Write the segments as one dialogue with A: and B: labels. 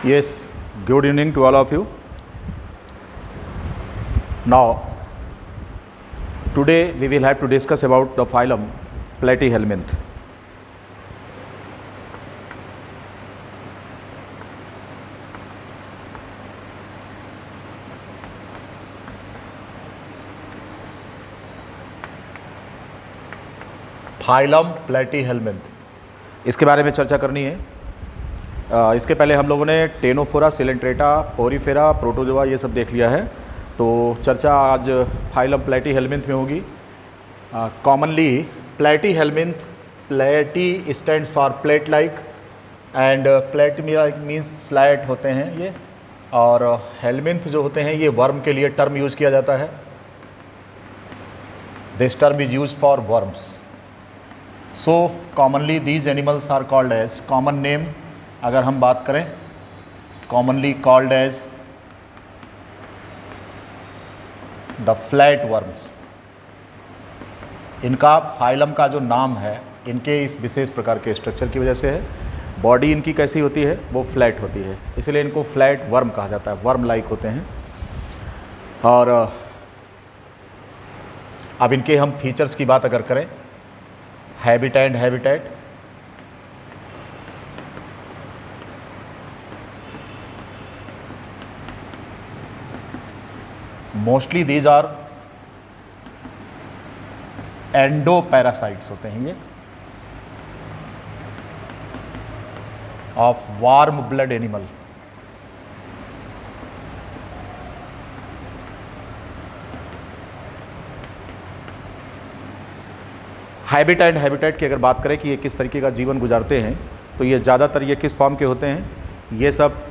A: Yes, good evening to all of you. Now, today we will have to discuss about the phylum Platyhelminth. Phylum platyhelminth, इसके बारे में चर्चा करनी है। इसके पहले हम लोगों ने टेनोफोरा, सिलेंट्रेटा, पोरीफेरा, प्रोटोजोआ ये सब देख लिया है। तो चर्चा आज फाइलम प्लेटीहेल्मिंथ में होगी। कॉमनली प्लेटीहेल्मिंथ, प्लेटी stands for plate like end plate means flat होते हैं ये, और हेल्मिंथ जो होते हैं ये वर्म के लिए टर्म यूज किया जाता है। This term is use for worms. So commonly these animals are called as, common name अगर हम बात करें, commonly called as the flat worms. इनका फाइलम का जो नाम है इनके इस विशेष प्रकार के स्ट्रक्चर की वजह से है। बॉडी इनकी कैसी होती है, वो फ्लैट होती है, इसलिए इनको फ्लैट वर्म कहा जाता है, वर्म लाइक होते हैं। और अब इनके हम फीचर्स की बात अगर करें, habitat, mostly these are endoparasites होते हैं ये, of warm blood animal. Habitat की अगर बात करें कि ये किस तरीके का जीवन गुजारते हैं, तो ये ज़्यादातर ये किस फॉर्म के होते हैं, ये सब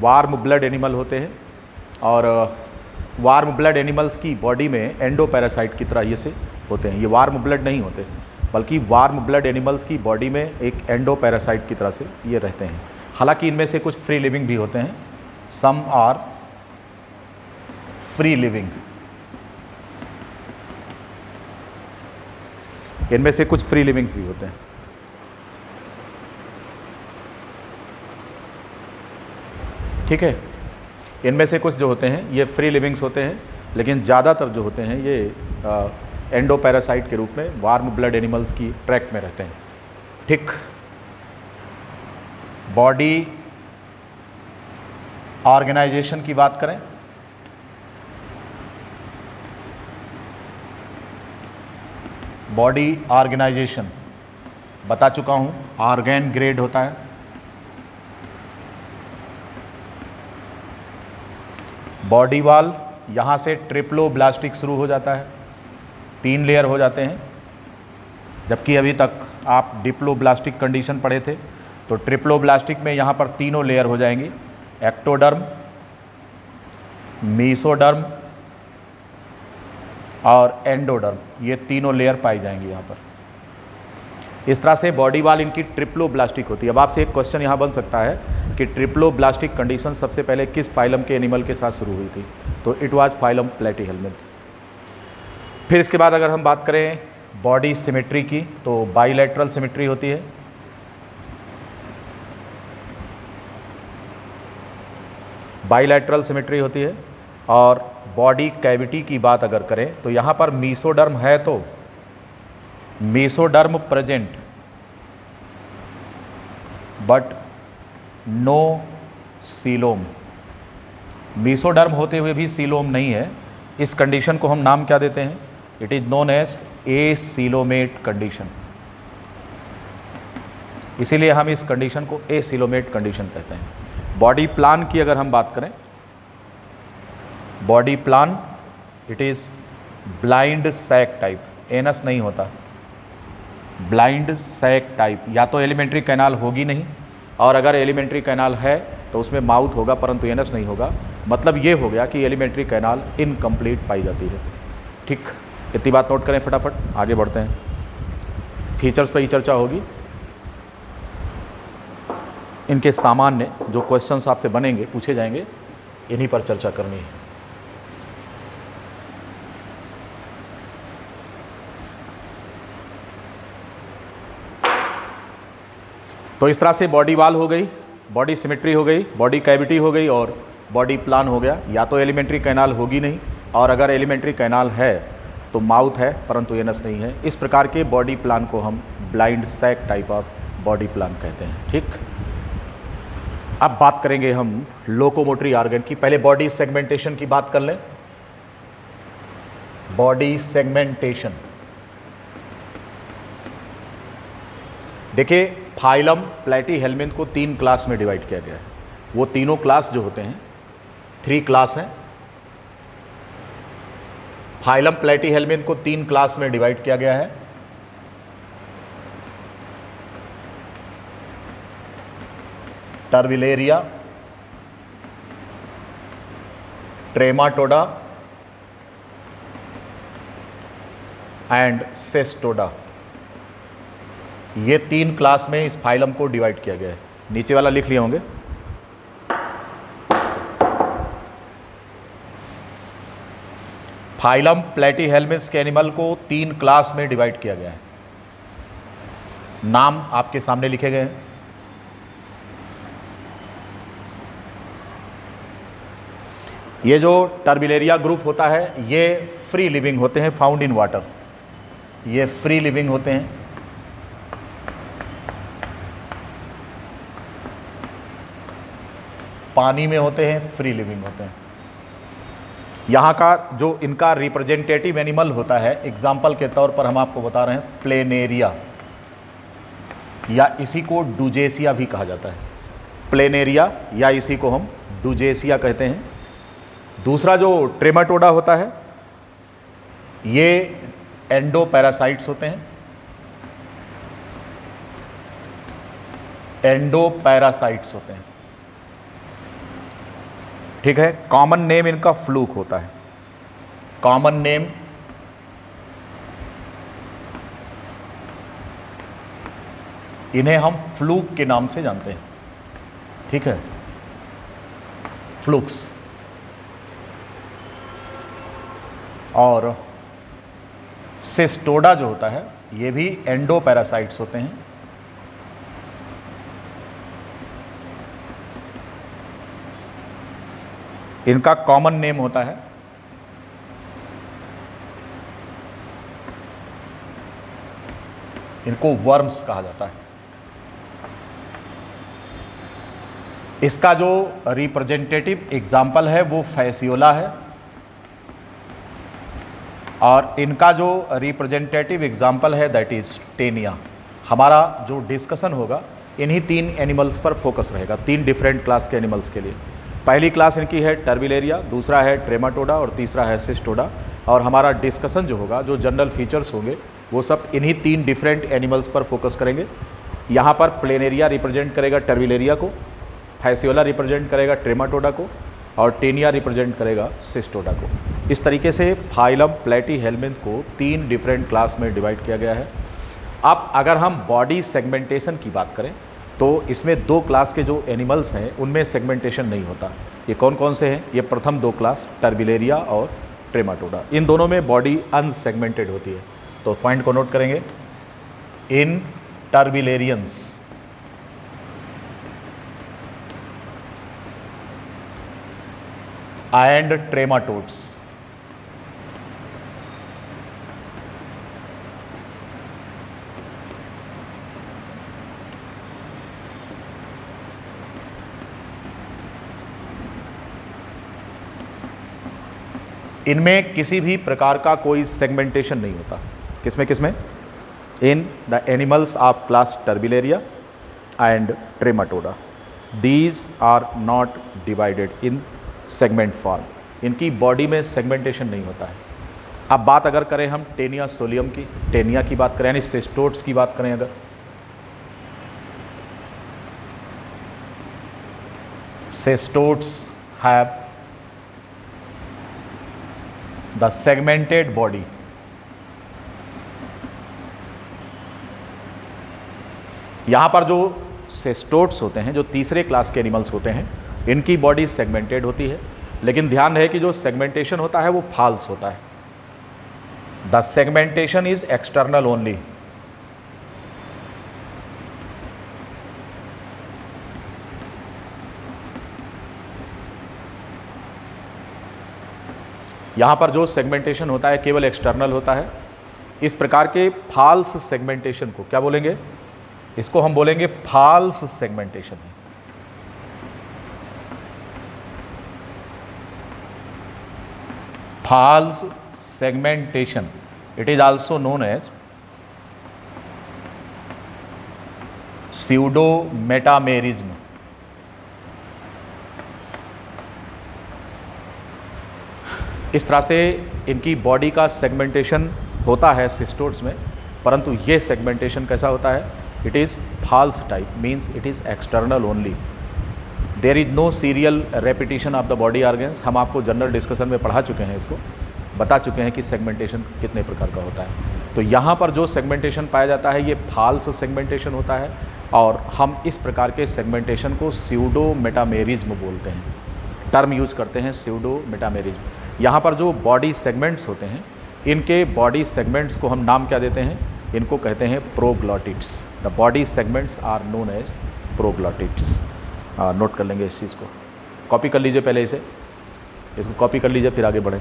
A: वार्म ब्लड एनिमल होते हैं। और वार्म ब्लड एनिमल्स की बॉडी में एंडोपैरासाइट की तरह ये से होते हैं। ये वार्म ब्लड नहीं होते, बल्कि वार्म ब्लड एनिमल्स की बॉडी में एक एंडोपैरासाइट की तरह से ये रहते हैं। हालांकि इनमें से कुछ फ्री लिविंग भी होते हैं, सम आर फ्री लिविंग। इनमें से कुछ फ्री लिविंग्स भी होते हैं। ठीक है, इनमें से कुछ जो होते हैं ये फ्री लिविंग्स होते हैं, लेकिन ज़्यादातर जो होते हैं ये एंडोपैरासाइट के रूप में वार्म ब्लड एनिमल्स की ट्रैक में रहते हैं। ठीक, बॉडी ऑर्गेनाइजेशन की बात करें, बॉडी ऑर्गेनाइजेशन बता चुका हूँ, ऑर्गेन ग्रेड होता है। बॉडी वॉल यहाँ से ट्रिप्लोब्लास्टिक शुरू हो जाता है, 3 लेयर हो जाते हैं, जबकि अभी तक आप डिप्लोब्लास्टिक कंडीशन पढ़े थे। तो ट्रिप्लोब्लास्टिक में यहाँ पर तीनों लेयर हो जाएंगी, एक्टोडर्म, मीसोडर्म और एंडोडर्म, ये तीनों लेयर पाई जाएंगी यहाँ पर। इस तरह से बॉडी वॉल इनकी ट्रिप्लोब्लास्टिक होती है। अब आपसे एक क्वेश्चन यहाँ बन सकता है कि ट्रिप्लोब्लास्टिक कंडीशन सबसे पहले किस फाइलम के एनिमल के साथ शुरू हुई थी, तो इट वाज फाइलम प्लेटीहेल्मिंथ। फिर इसके बाद अगर हम बात करें बॉडी सिमेट्री की, तो बाइलैटरल सिमेट्री होती है। बाइलैटरल सिमेट्री होती है। और बॉडी कैविटी की बात अगर करें, तो यहाँ पर मीसोडर्म है तो mesoderm present but no coelom. Mesoderm होते हुए भी सीलोम नहीं है। इस कंडीशन को हम नाम क्या देते हैं, it is known as acoelomate condition. इसीलिए हम इस कंडीशन को एसीलोमेट कंडीशन कहते हैं। बॉडी प्लान की अगर हम बात करें, body plan it is blind sac type, anus नहीं होता, ब्लाइंड सैक टाइप। या तो एलिमेंट्री कैनाल होगी नहीं, और अगर एलिमेंट्री कैनाल है तो उसमें माउथ होगा परंतु एनस नहीं होगा। मतलब ये हो गया कि एलिमेंट्री कैनाल इनकम्प्लीट पाई जाती है। ठीक, इतनी बात नोट करें, फटाफट आगे बढ़ते हैं। फीचर्स पर ही चर्चा होगी। इनके सामान्य जो क्वेश्चंस आपसे बनेंगे, पूछे जाएंगे, इन्हीं पर चर्चा करनी है। तो इस तरह से बॉडी वाल हो गई, बॉडी सिमेट्री हो गई, बॉडी कैविटी हो गई और बॉडी प्लान हो गया। या तो एलिमेंट्री कैनाल होगी नहीं, और अगर एलिमेंट्री कैनाल है तो माउथ है परंतु एनस नहीं है। इस प्रकार के बॉडी प्लान को हम blind sac type of body plan कहते हैं। ठीक, अब बात करेंगे हम लोकोमोटरी ऑर्गन की। पहले बॉडी सेगमेंटेशन की बात कर लें। बॉडी सेगमेंटेशन, देखिए फाइलम प्लैटीहेल्मिन्थ को 3 क्लास में डिवाइड किया गया है। वो तीनों क्लास जो होते हैं 3 क्लास हैं। फाइलम प्लैटीहेल्मिन्थ को 3 क्लास में डिवाइड किया गया है। टर्बिलेरिया, ट्रेमाटोडा एंड सेस्टोडा, ये 3 क्लास में इस फाइलम को डिवाइड किया गया है। नीचे वाला लिख लिए होंगे। फाइलम प्लैटीहेल्मिन्थ के एनिमल को 3 क्लास में डिवाइड किया गया है। नाम आपके सामने लिखे गए हैं। ये जो टर्बिलेरिया ग्रुप होता है ये फ्री लिविंग होते हैं, फाउंड इन वाटर। ये फ्री लिविंग होते हैं। पानी में होते हैं, फ्री लिविंग होते हैं। यहाँ का जो इनका रिप्रेजेंटेटिव एनिमल होता है, एग्जाम्पल के तौर पर हम आपको बता रहे हैं प्लेनेरिया, या इसी को डुजेसिया भी कहा जाता है। प्लेनेरिया या इसी को हम डुजेसिया कहते हैं। दूसरा जो ट्रेमाटोडा होता है ये एंडोपैरासाइट्स होते हैं। एंडोपैरासाइट्स होते हैं, ठीक है। कॉमन नेम इनका फ्लूक होता है। कॉमन नेम इन्हें हम फ्लूक के नाम से जानते हैं, ठीक है, फ्लूक्स। और सेस्टोडा जो होता है ये भी एंडोपैरासाइट्स होते हैं। इनका कॉमन नेम होता है इनको वर्म्स कहा जाता है। इसका जो रिप्रेजेंटेटिव एग्जाम्पल है वो फैसियोला है, और इनका जो रिप्रेजेंटेटिव एग्जाम्पल है दैट इज टेनिया। हमारा जो डिस्कशन होगा इन्हीं 3 एनिमल्स पर फोकस रहेगा, 3 डिफरेंट क्लास के एनिमल्स के लिए। पहली क्लास इनकी है टर्बिलेरिया, दूसरा है ट्रेमाटोडा और तीसरा है सेस्टोडा। और हमारा डिस्कशन जो होगा, जो जनरल फीचर्स होंगे, वो सब इन्हीं 3 डिफरेंट एनिमल्स पर फोकस करेंगे। यहाँ पर प्लेनेरिया रिप्रेजेंट करेगा टर्बिलेरिया को, फैसियोला रिप्रेजेंट करेगा ट्रेमाटोडा को, और टेनिया रिप्रेजेंट करेगा सेस्टोडा को। इस तरीके से फाइलम प्लैटीहेल्मिन्थ को 3 डिफरेंट क्लास में डिवाइड किया गया है। अब अगर हम बॉडी सेगमेंटेशन की बात करें तो इसमें 2 क्लास के जो एनिमल्स हैं उनमें सेगमेंटेशन नहीं होता। ये कौन कौन से हैं? ये प्रथम 2 क्लास टर्बिलेरिया और ट्रेमाटोडा, इन दोनों में बॉडी अनसेगमेंटेड होती है। तो पॉइंट को नोट करेंगे, इन टर्बिलेरियंस एंड ट्रेमाटोड्स इनमें किसी भी प्रकार का कोई सेगमेंटेशन नहीं होता। किसमें किसमें? In the animals of class Turbellaria and Trematoda, these are not divided in segment form. इनकी बॉडी में सेगमेंटेशन नहीं होता है। अब बात अगर करें हम टेनिया सोलियम की, टेनिया की बात करें, यानी सेस्टोड्स की बात करें अगर, cestodes have the segmented body. यहां पर जो सेस्टोड्स होते हैं, जो तीसरे क्लास के एनिमल्स होते हैं, इनकी बॉडी सेगमेंटेड होती है, लेकिन ध्यान रहे कि जो सेगमेंटेशन होता है वो फाल्स होता है. The segmentation is external only. यहां पर जो सेगमेंटेशन होता है केवल एक्सटर्नल होता है. इस प्रकार के फाल्स सेगमेंटेशन को क्या बोलेंगे? इसको हम बोलेंगे false segmentation. False segmentation, it is also known as pseudometamerism. इस तरह से इनकी बॉडी का सेगमेंटेशन होता है सिस्टोड्स में, परंतु ये सेगमेंटेशन कैसा होता है? It is false type, means it is external only. There is no serial repetition of the body organs. हम आपको जनरल डिस्कशन में पढ़ा चुके हैं, इसको बता चुके हैं कि सेगमेंटेशन कितने प्रकार का होता है. तो यहाँ पर जो सेगमेंटेशन पाया जाता है ये फाल्स सेगमेंटेशन होता है, और हम इस प्रकार के सेगमेंटेशन को स्यूडोमेटामेरिज्म बोलते हैं. टर्म यूज करते हैं स्यूडोमेटामेरिज्म. यहाँ पर जो बॉडी सेगमेंट्स होते हैं, इनके बॉडी सेगमेंट्स को हम नाम क्या देते हैं? इनको कहते हैं proglottids. The body segments are known as proglottids. Note कर लेंगे इस चीज़ को, कॉपी कर लीजिए पहले इसको कॉपी कर लीजिए, फिर आगे बढ़े.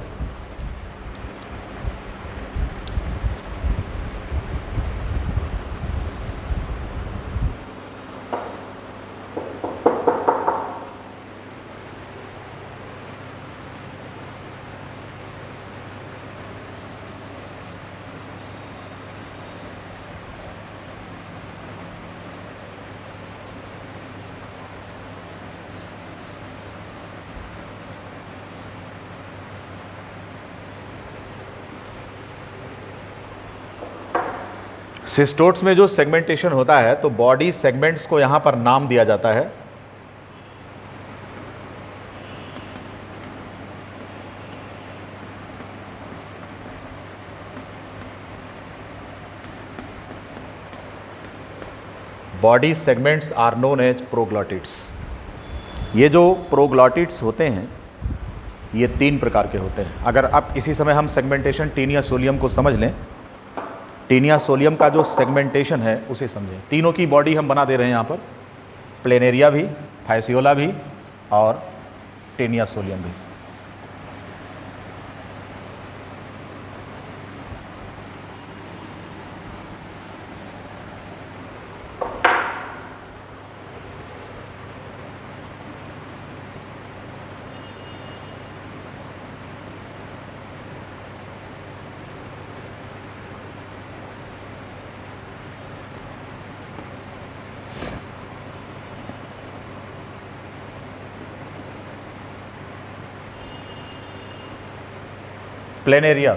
A: सिस्टोड्स में जो सेगमेंटेशन होता है तो बॉडी सेगमेंट्स को यहाँ पर नाम दिया जाता है. Body segments are known as proglottids. ये जो प्रोग्लॉटिड्स होते हैं ये 3 प्रकार के होते हैं. अगर अब इसी समय हम सेगमेंटेशन टीनिया सोलियम को समझ लें, टीनिया सोलियम का जो सेगमेंटेशन है उसे समझें. तीनों की बॉडी हम बना दे रहे हैं यहाँ पर, प्लेनेरिया भी, फैसियोला भी और टीनिया सोलियम भी. प्लेनेरिया,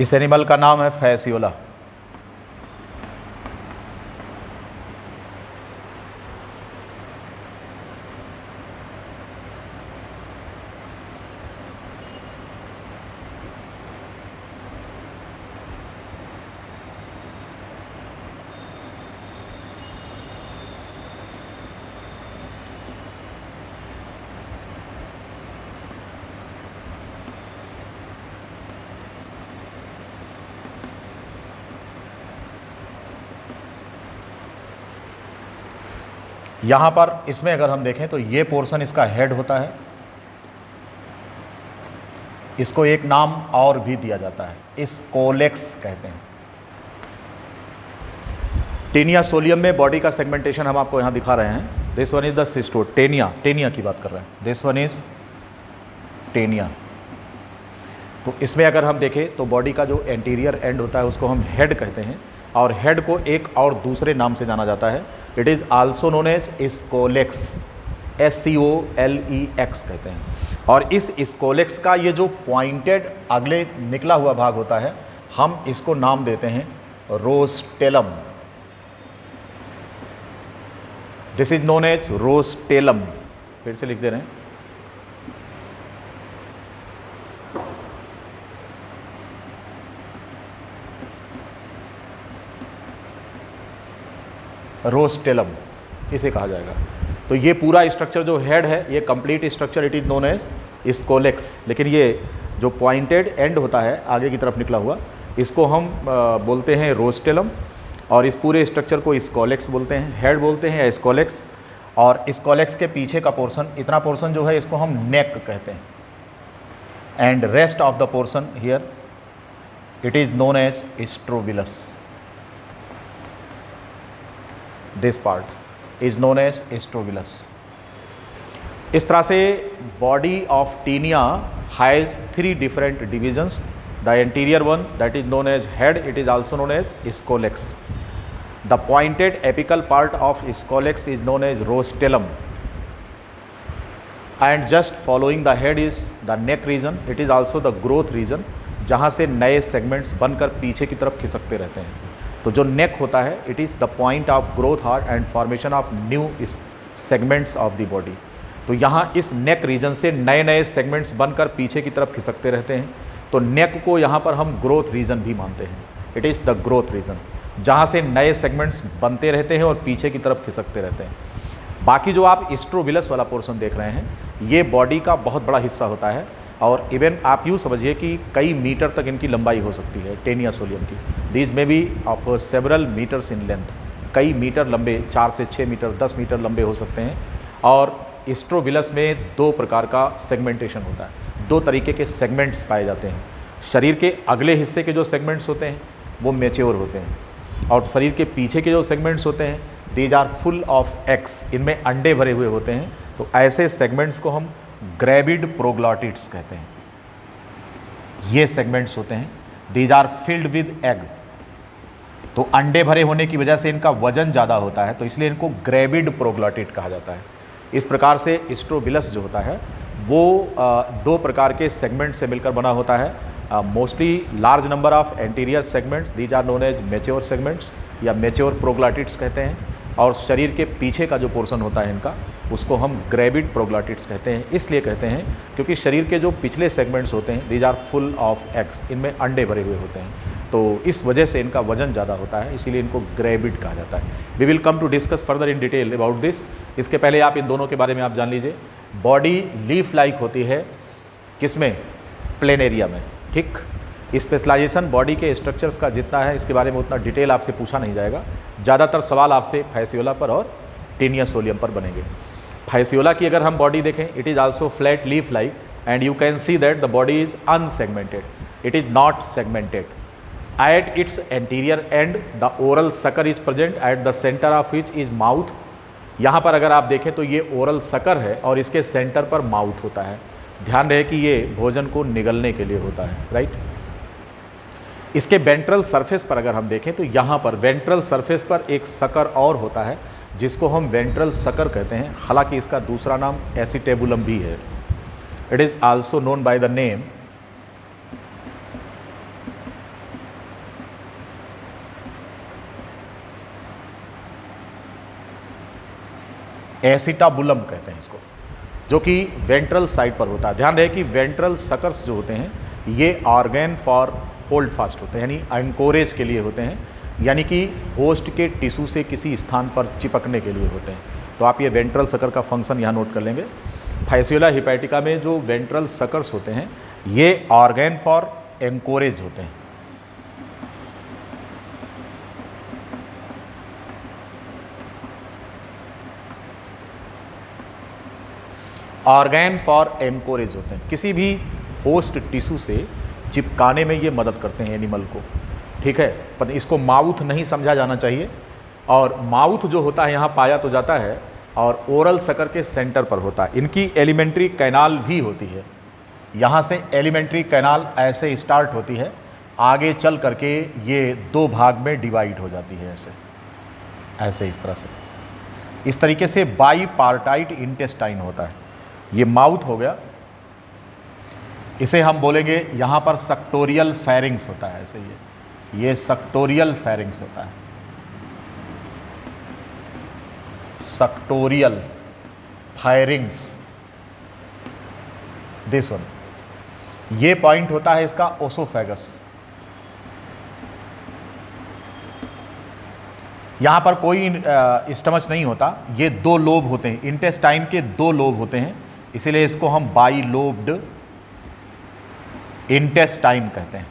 A: इस एनिमल का नाम है फैसियोला. यहाँ पर इसमें अगर हम देखें तो ये पोर्शन इसका हेड होता है, इसको एक नाम और भी दिया जाता है, स्कोलेक्स कहते हैं। टेनिया सोलियम में बॉडी का सेगमेंटेशन हम आपको यहाँ दिखा रहे हैं। This one is the सिस्टो, Taenia की बात कर रहे हैं, दिस वन इज टेनिया। तो इसमें अगर हम देखें तो बॉडी का जो एंटीरियर एंड होता है उसको हम हेड कहते हैं, और हेड को एक और दूसरे नाम से जाना जाता है, it is also known as scolex, SCOLEX कहते हैं। और इस स्कोलेक्स का ये जो पॉइंटेड अगले निकला हुआ भाग होता है, हम इसको नाम देते हैं rostellum. This is known as rostellum. फिर से लिख दे रहे हैं, रोस्टेलम इसे कहा जाएगा। तो ये पूरा स्ट्रक्चर जो हेड है, ये complete structure it is known as scolex. लेकिन ये जो पॉइंटेड एंड होता है आगे की तरफ निकला हुआ, इसको हम बोलते हैं रोस्टेलम, और इस पूरे स्ट्रक्चर को स्कोलेक्स बोलते हैं, हेड बोलते हैं या स्कोलेक्स। और स्कोलेक्स के पीछे का पोर्शन, इतना पोर्शन जो है इसको हम नेक कहते हैं, and rest of the portion here it is known as strobilus. This part is known as strobilus. इस तरह से body of Taenia has 3 different divisions. The anterior one that is known as head, it is also known as scolex. The pointed apical part of scolex is known as rostellum, and just following the head is the neck region, it is also the growth region, जहाँ से नए segments बनकर पीछे की तरफ खिसकते रहते हैं। तो जो नेक होता है, it is the point of growth heart and formation of new segments of the body. तो यहाँ इस नेक रीजन से नए नए सेगमेंट्स बनकर पीछे की तरफ खिसकते रहते हैं। तो नेक को यहाँ पर हम ग्रोथ रीजन भी मानते हैं, it is the growth region, जहाँ से नए सेगमेंट्स बनते रहते हैं और पीछे की तरफ खिसकते रहते हैं। बाकी जो आप स्ट्रोबिलस वाला पोर्शन देख रहे हैं, ये बॉडी का बहुत बड़ा हिस्सा होता है, और इवन आप यूँ समझिए कि कई मीटर तक इनकी लंबाई हो सकती है टेनिया सोलियम की। These may be of several meters in length, कई मीटर लंबे, 4 से 6 मीटर, 10 मीटर लंबे हो सकते हैं। और स्ट्रोबिलस में 2 प्रकार का सेगमेंटेशन होता है, 2 तरीके के सेगमेंट्स पाए जाते हैं। शरीर के अगले हिस्से के जो सेगमेंट्स होते हैं वो मैच्योर होते हैं, और शरीर के पीछे के जो सेगमेंट्स होते हैं these are full of eggs, इनमें अंडे भरे हुए होते हैं। तो ऐसे सेगमेंट्स को हम ग्रेविड प्रोग्लॉटिड्स कहते हैं। ये सेगमेंट्स होते हैं, these are filled with egg. तो अंडे भरे होने की वजह से इनका वजन ज़्यादा होता है, तो इसलिए इनको ग्रेविड प्रोग्लॉटिड कहा जाता है। इस प्रकार से स्ट्रोबिलस जो होता है वो 2 प्रकार के सेगमेंट से मिलकर बना होता है। Mostly large number of anterior segments, these are known as mature segments या मैच्योर प्रोग्लॉटिड्स कहते हैं। और शरीर के पीछे का जो पोर्शन होता है इनका, उसको हम ग्रेविड प्रोग्लॉटिड्स कहते हैं। इसलिए कहते हैं क्योंकि शरीर के जो पिछले सेगमेंट्स होते हैं these are full of eggs, इनमें अंडे भरे हुए होते हैं, तो इस वजह से इनका वजन ज़्यादा होता है, इसीलिए इनको ग्रेविड कहा जाता है। We will come to discuss further in detail about this. इसके पहले आप इन दोनों के बारे में आप जान लीजिए। बॉडी लीफ लाइक होती है किसमें? प्लेनेरिया में, ठीक। स्पेशलाइजेशन बॉडी के स्ट्रक्चर्स का जितना है इसके बारे में उतना डिटेल आपसे पूछा नहीं जाएगा। ज़्यादातर सवाल आपसे फैसियोला पर और टेनिया सोलियम पर बनेंगे। फैसियोला की अगर हम बॉडी देखें, it is also flat leaf like, and you can see that the body is unsegmented, it is not segmented. At its anterior end, the oral sucker is present at the center of which is mouth। यहाँ पर अगर आप देखें तो ये oral sucker है और इसके सेंटर पर माउथ होता है। ध्यान रहे कि ये भोजन को निगलने के लिए होता है, राइट। इसके वेंट्रल सरफेस पर अगर हम देखें तो यहाँ पर वेंट्रल सरफेस पर एक सकर और होता है जिसको हम वेंट्रल सकर कहते हैं। हालांकि इसका दूसरा नाम एसिटेबुलम भी है। It is also known by the name acetabulum कहते हैं इसको, जो कि वेंट्रल साइड पर होता है। ध्यान रहे कि वेंट्रल सकर्स जो होते हैं ये ऑर्गेन फॉर होल्ड फास्ट होते हैं, यानी एंकोरेज के लिए होते हैं, यानी कि होस्ट के टिश्यू से किसी स्थान पर चिपकने के लिए होते हैं। तो आप ये वेंट्रल सकर का फंक्शन यहाँ नोट कर लेंगे। फैसियोला हिपैटिका में जो वेंट्रल सकर्स होते हैं ये ऑर्गेन फॉर एंकोरेज होते हैं। ऑर्गेन फॉर एंकोरेज होते हैं, किसी भी होस्ट टिश्यू से चिपकाने में ये मदद करते हैं एनिमल को, ठीक है। पर इसको माउथ नहीं समझा जाना चाहिए, और माउथ जो होता है यहाँ पाया तो जाता है और ओरल सकर के सेंटर पर होता है। इनकी एलिमेंट्री कैनाल भी होती है, यहाँ से एलिमेंट्री कैनाल ऐसे स्टार्ट होती है, आगे चल करके ये दो भाग में डिवाइड हो जाती है, ऐसे इस तरह से। इस तरीके से बाईपार्टाइट इंटेस्टाइन होता है। ये माउथ हो गया, इसे हम बोलेंगे यहाँ पर सक्टोरियल फेरिंग्स होता है, ऐसे ये सक्टोरियल फेरिंग्स होता है, सक्टोरियल फायरिंग्स, दिस वन। ये पॉइंट होता है इसका ओसोफेगस। यहाँ पर कोई स्टमच नहीं होता, ये दो लोब होते हैं, इंटेस्टाइन के दो लोब होते हैं, इसीलिए इसको हम बाई लोब्ड इंटेस्टाइन कहते हैं।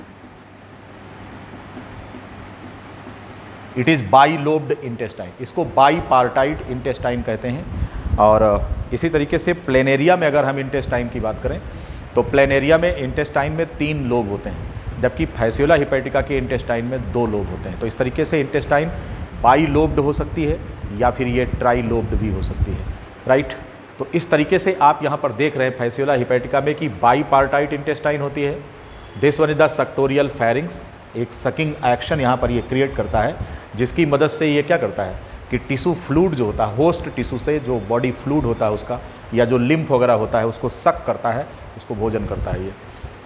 A: It is by lobed intestine, इसको बाई पार्टाइट इंटेस्टाइन कहते हैं। और इसी तरीके से प्लेनेरिया में अगर हम इंटेस्टाइन की बात करें तो प्लेनेरिया में इंटेस्टाइन में 3 लोब होते हैं, जबकि फैसियोला हिपैटिका के इंटेस्टाइन में 2 लोब होते हैं। तो इस तरीके से इंटेस्टाइन बाई लोब्ड हो सकती है या फिर ये ट्राई लोब्ड भी हो सकती है, राइट। तो इस तरीके से आप यहाँ पर देख रहे हैं फैसियोला हिपैटिका में कि बाई पार्टाइट इंटेस्टाइन होती है। This one is the सक्टोरियल pharynx, एक सकिंग एक्शन यहाँ पर ये क्रिएट करता है, जिसकी मदद से ये क्या करता है कि टिश्यू फ्लूइड जो होता है, होस्ट टिश्यू से जो बॉडी फ्लूइड होता है उसका, या जो लिम्फ वगैरह होता है उसको सक करता है, उसको भोजन करता है ये,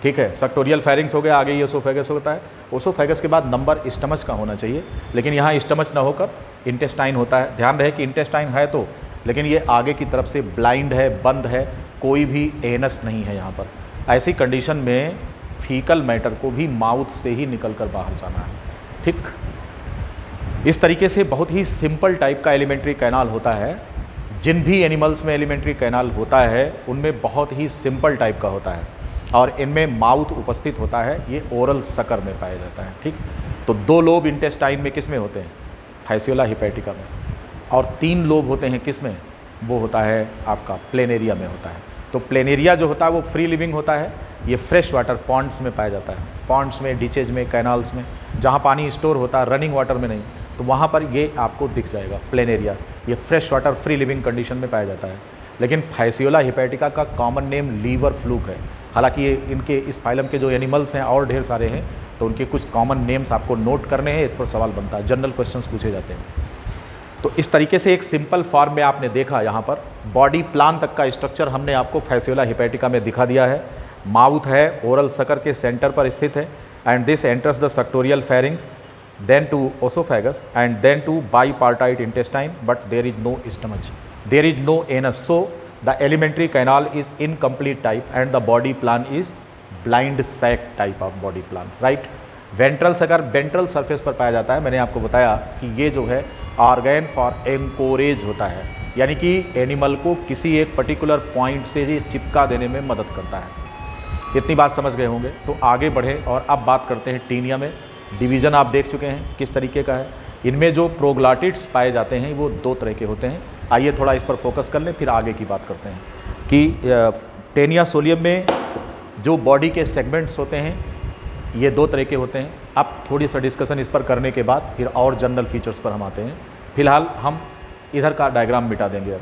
A: ठीक है। सक्टोरियल फेरिंग्स हो गया, आगे ये ओसोफेगस होता है। ओसोफेगस के बाद नंबर स्टमच का होना चाहिए, लेकिन यहाँ स्टमच ना होकर इंटेस्टाइन होता है। ध्यान रहे कि इंटेस्टाइन है तो, लेकिन ये आगे की तरफ से ब्लाइंड है, बंद है, कोई भी एनस नहीं है यहाँ पर। ऐसी कंडीशन में फीकल मैटर को भी माउथ से ही निकल कर बाहर जाना है, ठीक। इस तरीके से बहुत ही सिंपल टाइप का एलिमेंट्री कैनाल होता है। जिन भी एनिमल्स में एलिमेंट्री कैनाल होता है उनमें बहुत ही सिंपल टाइप का होता है, और इनमें माउथ उपस्थित होता है, ये ओरल सकर में पाया जाता है, ठीक। तो 2 लोब इंटेस्टाइन में किस में होते हैं, फैसियोला हिपैटिका में, और 3 लोब होते हैं किस में, वो होता है आपका प्लेनेरिया में होता है। तो प्लेनेरिया जो होता है वो फ्री लिविंग होता है, ये फ्रेश वाटर पॉन्ड्स में पाया जाता है, पॉन्ड्स में, डिचेज में, कैनाल्स में, जहाँ पानी स्टोर होता है, रनिंग वाटर में नहीं, तो वहाँ पर ये आपको दिख जाएगा प्लेनेरिया। ये fresh water free living condition में पाया जाता है। लेकिन फैसियोला हिपैटिका का कॉमन नेम लीवर फ्लूक है। हालांकि ये इनके इस फाइलम के जो एनिमल्स हैं और ढेर सारे हैं, तो उनके कुछ कॉमन नेम्स आपको नोट करने हैं, इस पर सवाल बनता है, जनरल क्वेश्चंस पूछे जाते हैं। तो इस तरीके से एक सिंपल फॉर्म में आपने देखा, यहाँ पर बॉडी प्लान तक का स्ट्रक्चर हमने आपको फैसियोला हिपैटिका में दिखा दिया है। माउथ है, ओरल सकर के सेंटर पर स्थित है, and this enters the सक्टोरियल pharynx, then to osophagus, and then to bipartite intestine, but there is no stomach, there is no anus, so the alimentary canal is incomplete type and the body plan is blind sac type of body plan, right। Ventral sucker ventral surface पर पाया जाता है। मैंने आपको बताया कि ये जो है ऑर्गेन फॉर एंकोरेज होता है, यानी कि एनिमल को किसी एक पर्टिकुलर पॉइंट से ये चिपका देने में मदद करता है। इतनी बात समझ गए होंगे, तो आगे बढ़े और अब बात करते हैं टीनिया में। डिवीज़न आप देख चुके हैं किस तरीके का है। इनमें जो प्रोग्लाटिड्स पाए जाते हैं वो 2 तरह के होते हैं। आइए थोड़ा इस पर फोकस कर लें, फिर आगे की बात करते हैं कि टेनिया सोलियम में जो बॉडी के सेगमेंट्स होते हैं ये 2 तरह के होते हैं। अब थोड़ी सा डिस्कशन इस पर करने के बाद फिर और जनरल फीचर्स पर हम आते हैं। फिलहाल हम इधर का डायग्राम मिटा देंगे।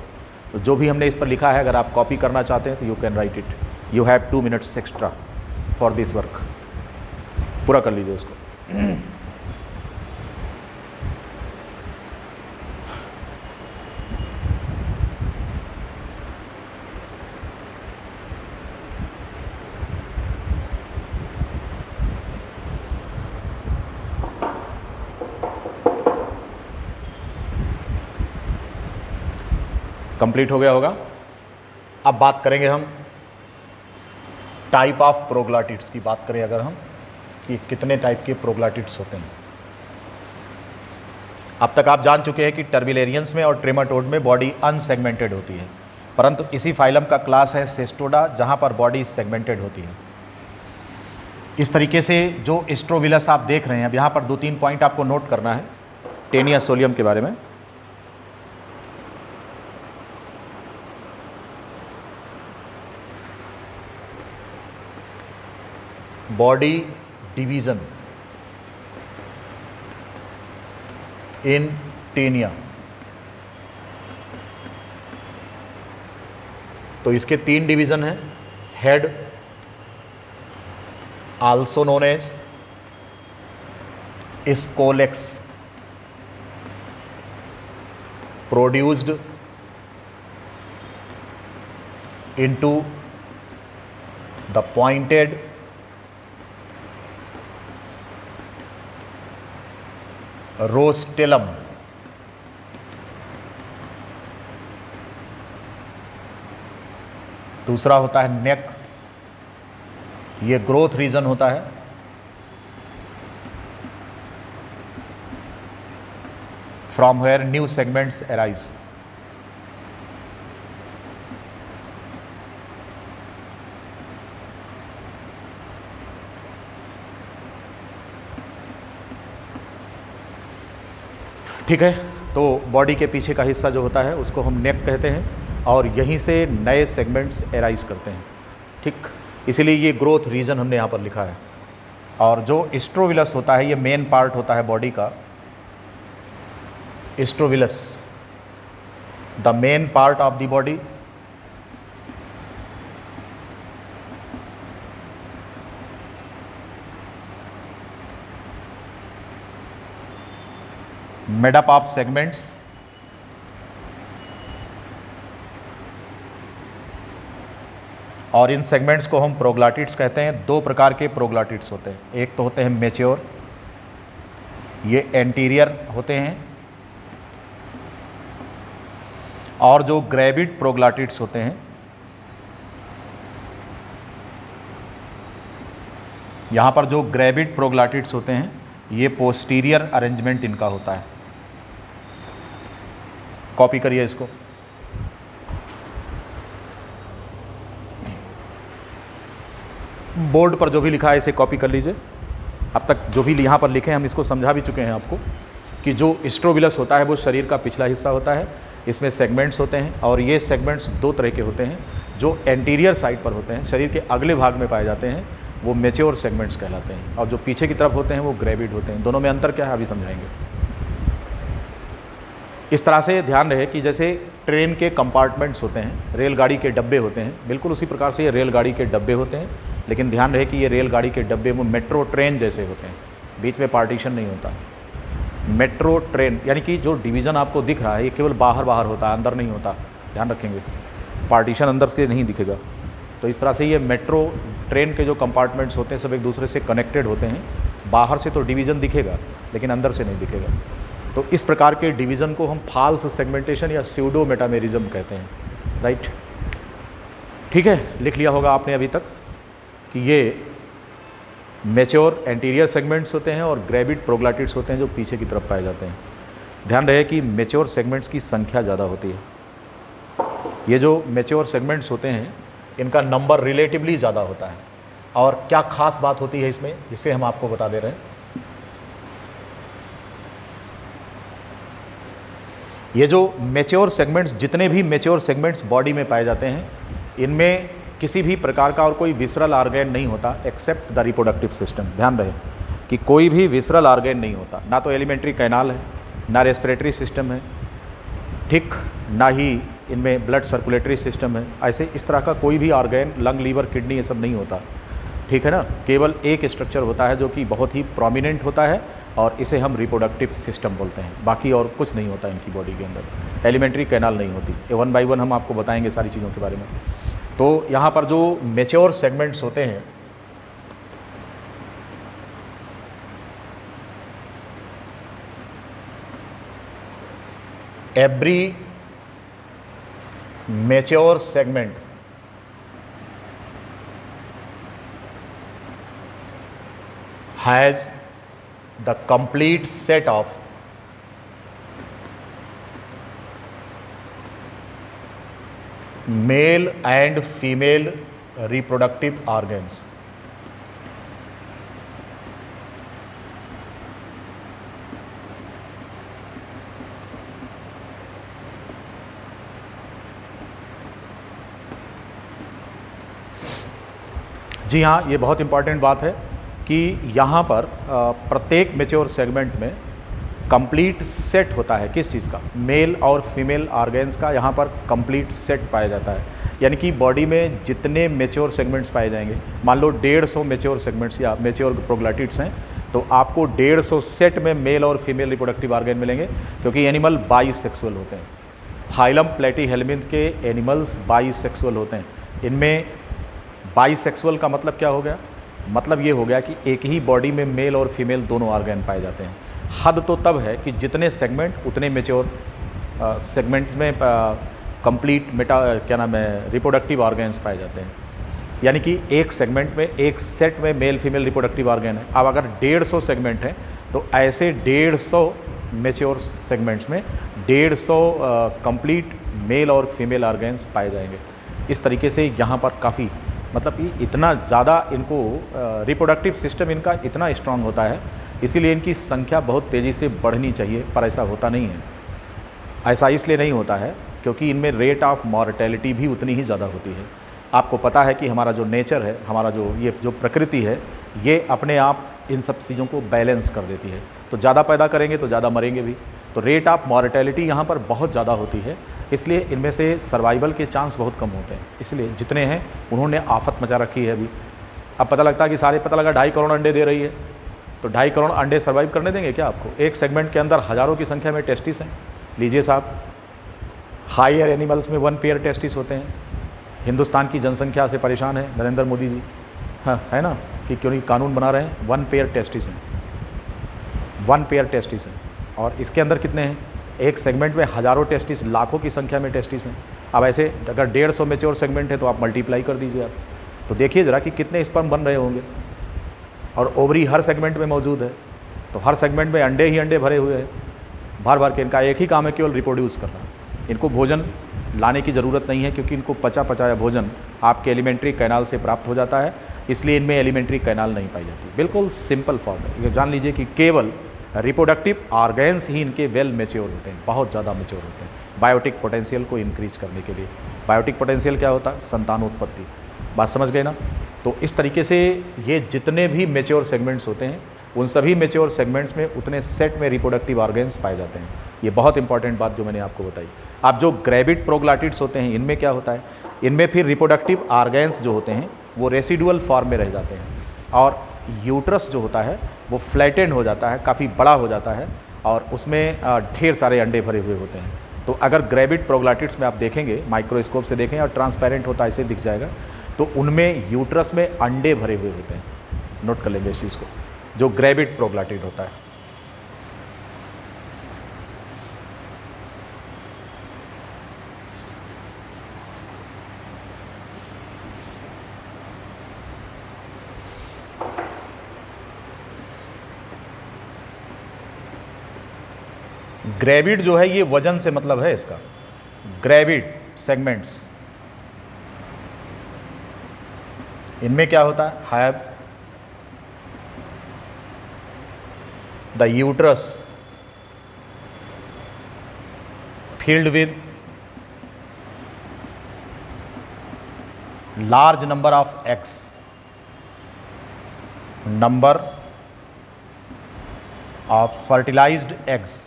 A: तो जो भी हमने इस पर लिखा है, अगर आप कॉपी करना चाहते हैं तो you can write it, you have 2 minutes extra for this work. पूरा कर लीजिए इसको। कंप्लीट हो गया होगा। अब बात करेंगे हम टाइप ऑफ प्रोग्लाटिड्स की। बात करें अगर हम कि कितने टाइप के प्रोग्लाटिड्स होते हैं। अब तक आप जान चुके हैं कि टर्बिलेरियंस में और ट्रेमाटोड में बॉडी अनसेगमेंटेड होती है, परंतु इसी फाइलम का क्लास है सेस्टोडा, जहां पर बॉडी सेगमेंटेड होती है। इस तरीके से जो स्ट्रोविलस आप देख रहे हैं, अब यहाँ पर 2-3 पॉइंट आपको नोट करना है टेनिया सोलियम के बारे में। Body division in Taenia. तो इसके 3 डिवीजन हैं। Head, also known as scolex, produced into the pointed rostellum। दूसरा होता है नेक, ये ग्रोथ रीजन होता है। From where new segments arise. ठीक है, तो बॉडी के पीछे का हिस्सा जो होता है उसको हम नेक कहते हैं और यहीं से नए सेगमेंट्स एराइज करते हैं। ठीक, इसीलिए ये ग्रोथ रीजन हमने यहाँ पर लिखा है। और जो स्ट्रोविलस होता है, ये मेन पार्ट होता है बॉडी का। Strobilus, the main part of the body. Made up of segments और इन सेगमेंट्स को हम प्रोग्लाटिड्स कहते हैं। 2 प्रकार के प्रोग्लाटिड्स होते हैं। एक तो होते हैं मैच्योर, ये एंटीरियर होते हैं, और जो ग्रेविड प्रोग्लाटिड्स होते हैं, यहाँ पर जो ग्रेविड प्रोग्लाटिड्स होते हैं ये पोस्टीरियर अरेंजमेंट इनका होता है। कॉपी करिए इसको। बोर्ड पर जो भी लिखा है इसे कॉपी कर लीजिए। अब तक जो भी यहाँ पर लिखे हैं हम इसको समझा भी चुके हैं आपको कि जो स्ट्रोविलस होता है वो शरीर का पिछला हिस्सा होता है। इसमें सेगमेंट्स होते हैं और ये सेगमेंट्स 2 तरह के होते हैं। जो एंटीरियर साइड पर होते हैं, शरीर के अगले भाग में पाए जाते हैं, वो मैच्योर सेगमेंट्स कहलाते हैं, और जो पीछे की तरफ होते हैं वो ग्रेविड होते हैं। दोनों में अंतर क्या है अभी समझाएंगे। इस तरह से ध्यान रहे कि जैसे ट्रेन के कंपार्टमेंट्स होते हैं, रेलगाड़ी के डब्बे होते हैं, बिल्कुल उसी प्रकार से ये रेलगाड़ी के डब्बे होते हैं। लेकिन ध्यान रहे कि ये रेलगाड़ी के डब्बे वो मेट्रो ट्रेन जैसे होते हैं, बीच में पार्टीशन नहीं होता। मेट्रो ट्रेन यानी कि जो डिवीज़न आपको दिख रहा है ये केवल बाहर बाहर होता है, अंदर नहीं होता, ध्यान रखेंगे। पार्टीशन अंदर से नहीं दिखेगा। तो इस तरह से ये मेट्रो ट्रेन के जो कंपार्टमेंट्स होते हैं सब एक दूसरे से कनेक्टेड होते हैं। बाहर से तो डिवीज़न दिखेगा लेकिन अंदर से नहीं दिखेगा। तो इस प्रकार के डिवीज़न को हम फाल्स सेगमेंटेशन या स्यूडो मेटामेरिज्म कहते हैं। राइट, ठीक है, लिख लिया होगा आपने अभी तक कि ये मैच्योर एंटीरियर सेगमेंट्स होते हैं और ग्रेविड प्रोग्लाटिड्स होते हैं जो पीछे की तरफ पाए जाते हैं। ध्यान रहे कि मैच्योर सेगमेंट्स की संख्या ज़्यादा होती है। ये जो मैच्योर सेगमेंट्स होते हैं इनका नंबर रिलेटिवली ज़्यादा होता है। और क्या खास बात होती है इसमें, जिसे हम आपको बता दे रहे हैं। ये जो मैच्योर सेगमेंट्स, जितने भी मैच्योर सेगमेंट्स बॉडी में पाए जाते हैं, इनमें किसी भी प्रकार का और कोई विसरल ऑर्गेन नहीं होता एक्सेप्ट द रिप्रोडक्टिव सिस्टम। ध्यान रहे कि कोई भी विसरल ऑर्गेन नहीं होता, ना तो एलिमेंट्री कैनाल है, ना रेस्पिरेटरी सिस्टम है, ठीक, ना ही इनमें ब्लड सर्कुलेटरी सिस्टम है। ऐसे इस तरह का कोई भी ऑर्गेन, लंग, लीवर, किडनी, ये सब नहीं होता, ठीक है ना। केवल एक स्ट्रक्चर होता है जो कि बहुत ही प्रोमिनेंट होता है और इसे हम रिप्रोडक्टिव सिस्टम बोलते हैं। बाकी और कुछ नहीं होता इनकी बॉडी के अंदर, एलिमेंट्री कैनाल नहीं होती। ये 1 बाय 1 हम आपको बताएंगे सारी चीज़ों के बारे में। तो यहाँ पर जो मैच्योर सेगमेंट्स होते हैं, every mature segment has the complete set of male and female reproductive organs. जी हाँ, ये बहुत इंपॉर्टेंट बात है। कि यहाँ पर प्रत्येक मेच्योर सेगमेंट में कंप्लीट सेट होता है। किस चीज़ का? मेल और फीमेल ऑर्गेन्स का यहाँ पर कंप्लीट सेट पाया जाता है। यानी कि बॉडी में जितने मेच्योर सेगमेंट्स पाए जाएंगे, मान लो 150 मेच्योर सेगमेंट्स या मेच्योर प्रोग्लैटिड्स हैं, तो आपको 150 सेट में मेल और फीमेल रिप्रोडक्टिव ऑर्गेन मिलेंगे, क्योंकि एनिमल बाईसेक्सुअल होते हैं। फाइलम प्लेटीहेल्मिन्थ के एनिमल्स बाईसेक्सुअल होते हैं। इनमें बाईसेक्सुअल का मतलब क्या हो गया? मतलब ये हो गया कि एक ही बॉडी में मेल और फीमेल दोनों ऑर्गेन पाए जाते हैं। हद तो तब है कि जितने सेगमेंट उतने मेच्योर सेगमेंट्स में कंप्लीट रिप्रोडक्टिव ऑर्गेन्स पाए जाते हैं। यानी कि एक सेगमेंट में, एक सेट में मेल फीमेल रिप्रोडक्टिव ऑर्गेन है। अब अगर 150 सेगमेंट हैं तो ऐसे 150 मेच्योर सेगमेंट्स में 150 कंप्लीट मेल और फीमेल ऑर्गेन्स पाए जाएंगे। इस तरीके से यहाँ पर काफ़ी मतलब कि इतना ज़्यादा इनको रिप्रोडक्टिव सिस्टम इनका इतना स्ट्रांग होता है, इसीलिए इनकी संख्या बहुत तेज़ी से बढ़नी चाहिए, पर ऐसा होता नहीं है। ऐसा इसलिए नहीं होता है क्योंकि इनमें रेट ऑफ मॉर्टेलिटी भी उतनी ही ज़्यादा होती है। आपको पता है कि हमारा जो नेचर है, हमारा जो प्रकृति है, ये अपने आप इन सब चीज़ों को बैलेंस कर देती है। तो ज़्यादा पैदा करेंगे तो ज़्यादा मरेंगे भी। तो रेट ऑफ मॉर्टेलिटी यहाँ पर बहुत ज़्यादा होती है, इसलिए इनमें से सर्वाइवल के चांस बहुत कम होते हैं। इसलिए जितने हैं उन्होंने आफत मचा रखी है अभी। अब पता लगता है कि पता लगा 2.5 करोड़ अंडे दे रही है, तो 2.5 करोड़ अंडे सर्वाइव करने देंगे क्या आपको? एक सेगमेंट के अंदर हज़ारों की संख्या में टेस्टिस हैं। लीजिए साहब, हायर एनिमल्स में 1 पेयर टेस्टिस होते हैं। हिंदुस्तान की जनसंख्या से परेशान है नरेंद्र मोदी जी, हाँ है ना, कि क्यों नहीं कानून बना रहे हैं। 1 पेयर टेस्टिस हैं, 1 पेयर टेस्टिस हैं। और इसके अंदर कितने हैं? एक सेगमेंट में हज़ारों टेस्टिस, लाखों की संख्या में टेस्टिस हैं। अब ऐसे अगर 150 मेच्योर सेगमेंट है तो आप मल्टीप्लाई कर दीजिए आप, तो देखिए ज़रा कि कितने स्पर्म बन रहे होंगे। और ओवरी हर सेगमेंट में मौजूद है, तो हर सेगमेंट में अंडे ही अंडे भरे हुए हैं, भर भर के। इनका एक ही काम है, केवल रिप्रोड्यूस करना। इनको भोजन लाने की ज़रूरत नहीं है, क्योंकि इनको पचा पचाया भोजन आपके एलिमेंट्री कैनाल से प्राप्त हो जाता है, इसलिए इनमें एलिमेंट्री कैनाल नहीं पाई जाती। बिल्कुल सिंपल फॉर्म है। ये जान लीजिए कि केवल रिप्रोडक्टिव ऑर्गेन्स ही इनके वेल मेच्योर होते हैं, बहुत ज़्यादा मेच्योर होते हैं, बायोटिक पोटेंशियल को इंक्रीज करने के लिए। बायोटिक पोटेंशियल क्या होता है? संतानोत्पत्ति। बात समझ गए ना? तो इस तरीके से ये जितने भी मेच्योर सेगमेंट्स होते हैं, उन सभी मेच्योर सेगमेंट्स में उतने सेट में रिप्रोडक्टिव ऑर्गेन्स पाए जाते हैं। ये बहुत इंपॉर्टेंट बात जो मैंने आपको बताई। अब जो ग्रेविड प्रोग्लैटिड्स होते हैं, इनमें क्या होता है? इनमें फिर रिप्रोडक्टिव ऑर्गेन्स जो होते हैं वो रेसिडुअल फॉर्म में रह जाते हैं, और यूट्रस जो होता है वो फ्लैटेंड हो जाता है, काफ़ी बड़ा हो जाता है, और उसमें ढेर सारे अंडे भरे हुए होते हैं। तो अगर ग्रेविड प्रोग्लैटिड्स में आप देखेंगे, माइक्रोस्कोप से देखें और ट्रांसपेरेंट होता है, ऐसे दिख जाएगा, तो उनमें यूट्रस में अंडे भरे हुए होते हैं। नोट कर लेंगे इस चीज़ को, जो ग्रेविड प्रोग्लैटिड होता है। ग्रेविड जो है ये वजन से मतलब है इसका। ग्रेविड सेगमेंट्स, इनमें क्या होता है? Have the uterus filled with large number of eggs, number of fertilized eggs,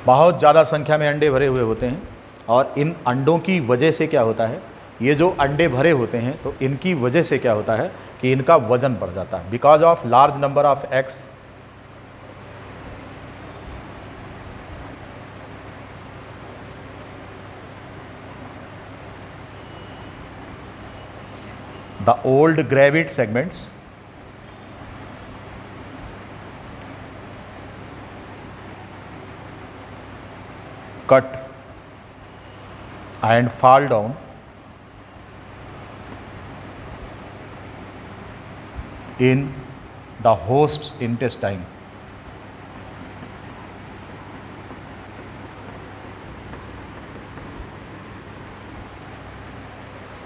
A: बहुत ज़्यादा संख्या में अंडे भरे हुए होते हैं। और इन अंडों की वजह से क्या होता है? ये जो अंडे भरे होते हैं तो इनकी वजह से क्या होता है कि इनका वजन बढ़ जाता है। Because of large number of eggs, the old gravid segments cut and fall down in the host's intestine.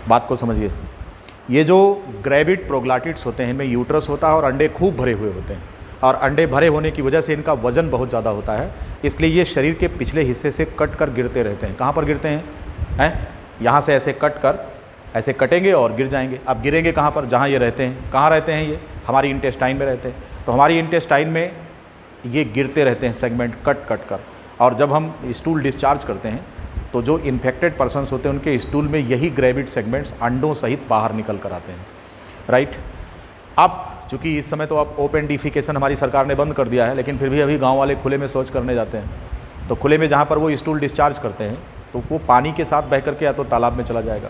A: बात को समझिए। ये जो ग्रेविड प्रोग्लैटिड्स होते हैं, इनमें यूट्रस होता है और अंडे खूब भरे हुए होते हैं, और अंडे भरे होने की वजह से इनका वज़न बहुत ज़्यादा होता है, इसलिए ये शरीर के पिछले हिस्से से कट कर गिरते रहते हैं। कहाँ पर गिरते हैं? यहाँ से ऐसे कट कर ऐसे कटेंगे और गिर जाएंगे। अब गिरेंगे कहाँ पर? जहाँ ये रहते हैं। कहाँ रहते हैं ये? हमारी इंटेस्टाइन में रहते हैं। तो हमारी इंटेस्टाइन में ये गिरते रहते हैं सेगमेंट कट कट कर, और जब हम स्टूल डिस्चार्ज करते हैं तो जो इन्फेक्टेड पर्सन्स होते हैं उनके स्टूल में यही ग्रेविड सेगमेंट्स अंडों सहित बाहर निकल कर आते हैं, राइट। अब चूँकि इस समय तो अब ओपन डिफिकेशन हमारी सरकार ने बंद कर दिया है, लेकिन फिर भी अभी गांव वाले खुले में शौच करने जाते हैं, तो खुले में जहाँ पर वो स्टूल डिस्चार्ज करते हैं तो वो पानी के साथ बह करके या तो तालाब में चला जाएगा,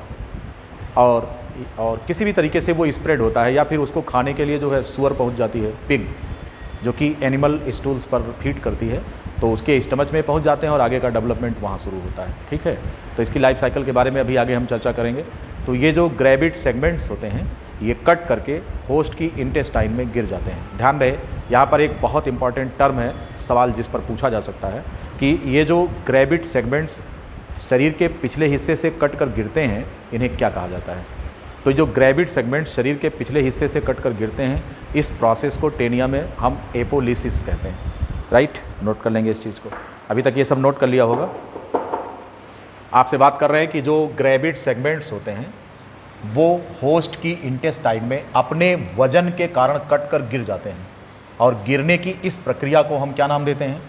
A: और किसी भी तरीके से वो स्प्रेड होता है, या फिर उसको खाने के लिए जो है सुअर पहुँच जाती है, पिग, जो कि एनिमल स्टूल्स पर फीड करती है, तो उसके स्टमच में पहुंच जाते हैं और आगे का डेवलपमेंट वहाँ शुरू होता है, ठीक है। तो इसकी लाइफ साइकिल के बारे में अभी आगे हम चर्चा करेंगे। तो ये जो ग्रेविड सेगमेंट्स होते हैं ये कट करके होस्ट की इंटेस्टाइन में गिर जाते हैं। ध्यान रहे, यहाँ पर एक बहुत इंपॉर्टेंट टर्म है, सवाल जिस पर पूछा जा सकता है कि ये जो ग्रेविड सेगमेंट्स शरीर के पिछले हिस्से से कट कर गिरते हैं, इन्हें क्या कहा जाता है? तो जो ग्रेविड सेगमेंट्स शरीर के पिछले हिस्से से कट कर गिरते हैं, इस प्रोसेस को टेनिया में हम एपोलिसिस कहते हैं, राइट। नोट कर लेंगे इस चीज़ को, अभी तक ये सब नोट कर लिया होगा। आपसे बात कर रहे हैं कि जो ग्रेविड सेगमेंट्स होते हैं वो होस्ट की इंटेस्टाइन में अपने वजन के कारण कट कर गिर जाते हैं, और गिरने की इस प्रक्रिया को हम क्या नाम देते हैं?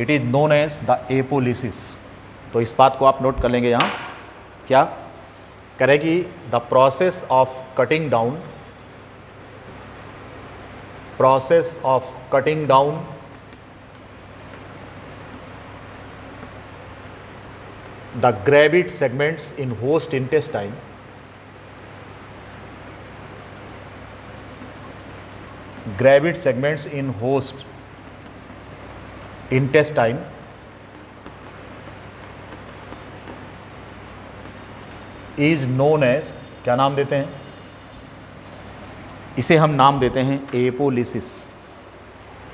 A: It is known as the apolysis. तो इस बात को आप नोट कर लेंगे यहाँ, क्या कह रहे कि the process of cutting down the gravid segments in host intestine is known as, क्या नाम देते हैं? इसे हम नाम देते हैं एपोलिसिस।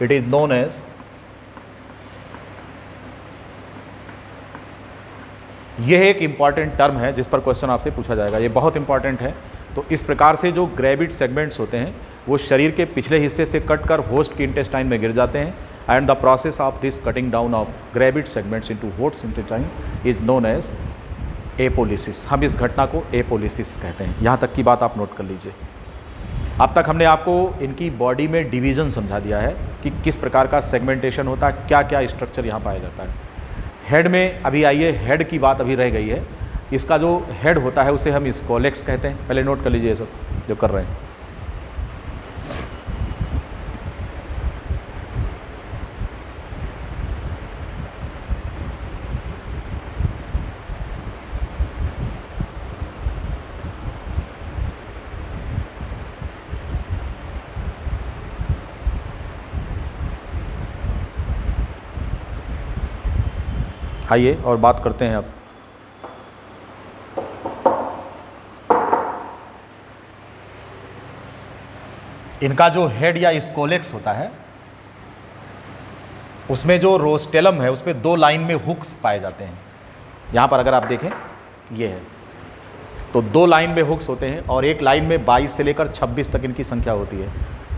A: इट इज नोन एज यह एक इम्पॉर्टेंट टर्म है जिस पर क्वेश्चन आपसे पूछा जाएगा, ये बहुत इंपॉर्टेंट है। तो इस प्रकार से जो ग्रेविड सेगमेंट्स होते हैं वो शरीर के पिछले हिस्से से कट कर होस्ट की इंटेस्टाइन में गिर जाते हैं, and the process of this cutting down of gravid segments into host intestine is known as apolysis. हम इस घटना को एपोलिसिस कहते हैं। यहाँ तक की बात आप नोट कर लीजिए। अब तक हमने आपको इनकी बॉडी में डिवीज़न समझा दिया है कि किस प्रकार का सेगमेंटेशन होता है, क्या क्या स्ट्रक्चर यहाँ पाया जाता है। हेड में अभी आइए, हेड की बात अभी रह गई है। इसका जो हेड होता है उसे हम स्कोलेक्स कहते हैं। पहले नोट कर लीजिए ये सब जो कर रहे हैं। आइए और बात करते हैं अब। इनका जो हेड या स्कोलेक्स होता है उसमें जो रोस्टेलम है उसमें दो लाइन में हुक्स पाए जाते हैं। यहाँ पर अगर आप देखें ये है, तो दो लाइन में हुक्स होते हैं और एक लाइन में 22 से लेकर 26 तक इनकी संख्या होती है।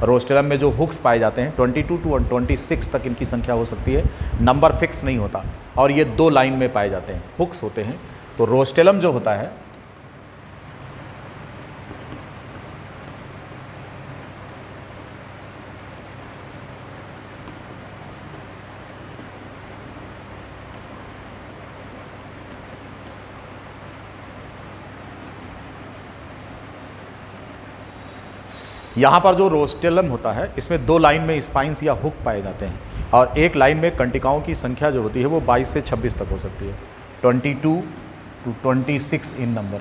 A: रोस्टेलम में जो हुक्स पाए जाते हैं 22 टू 26 तक इनकी संख्या हो सकती है, नंबर फिक्स नहीं होता, और ये दो लाइन में पाए जाते हैं, हुक्स होते हैं। तो रोस्टेलम जो होता है यहाँ पर जो रोस्टेलम होता है इसमें दो लाइन में स्पाइंस या हुक पाए जाते हैं, और एक लाइन में कंटिकाओं की संख्या जो होती है वो 22 से 26 तक हो सकती है, 22 टू 26 इन नंबर,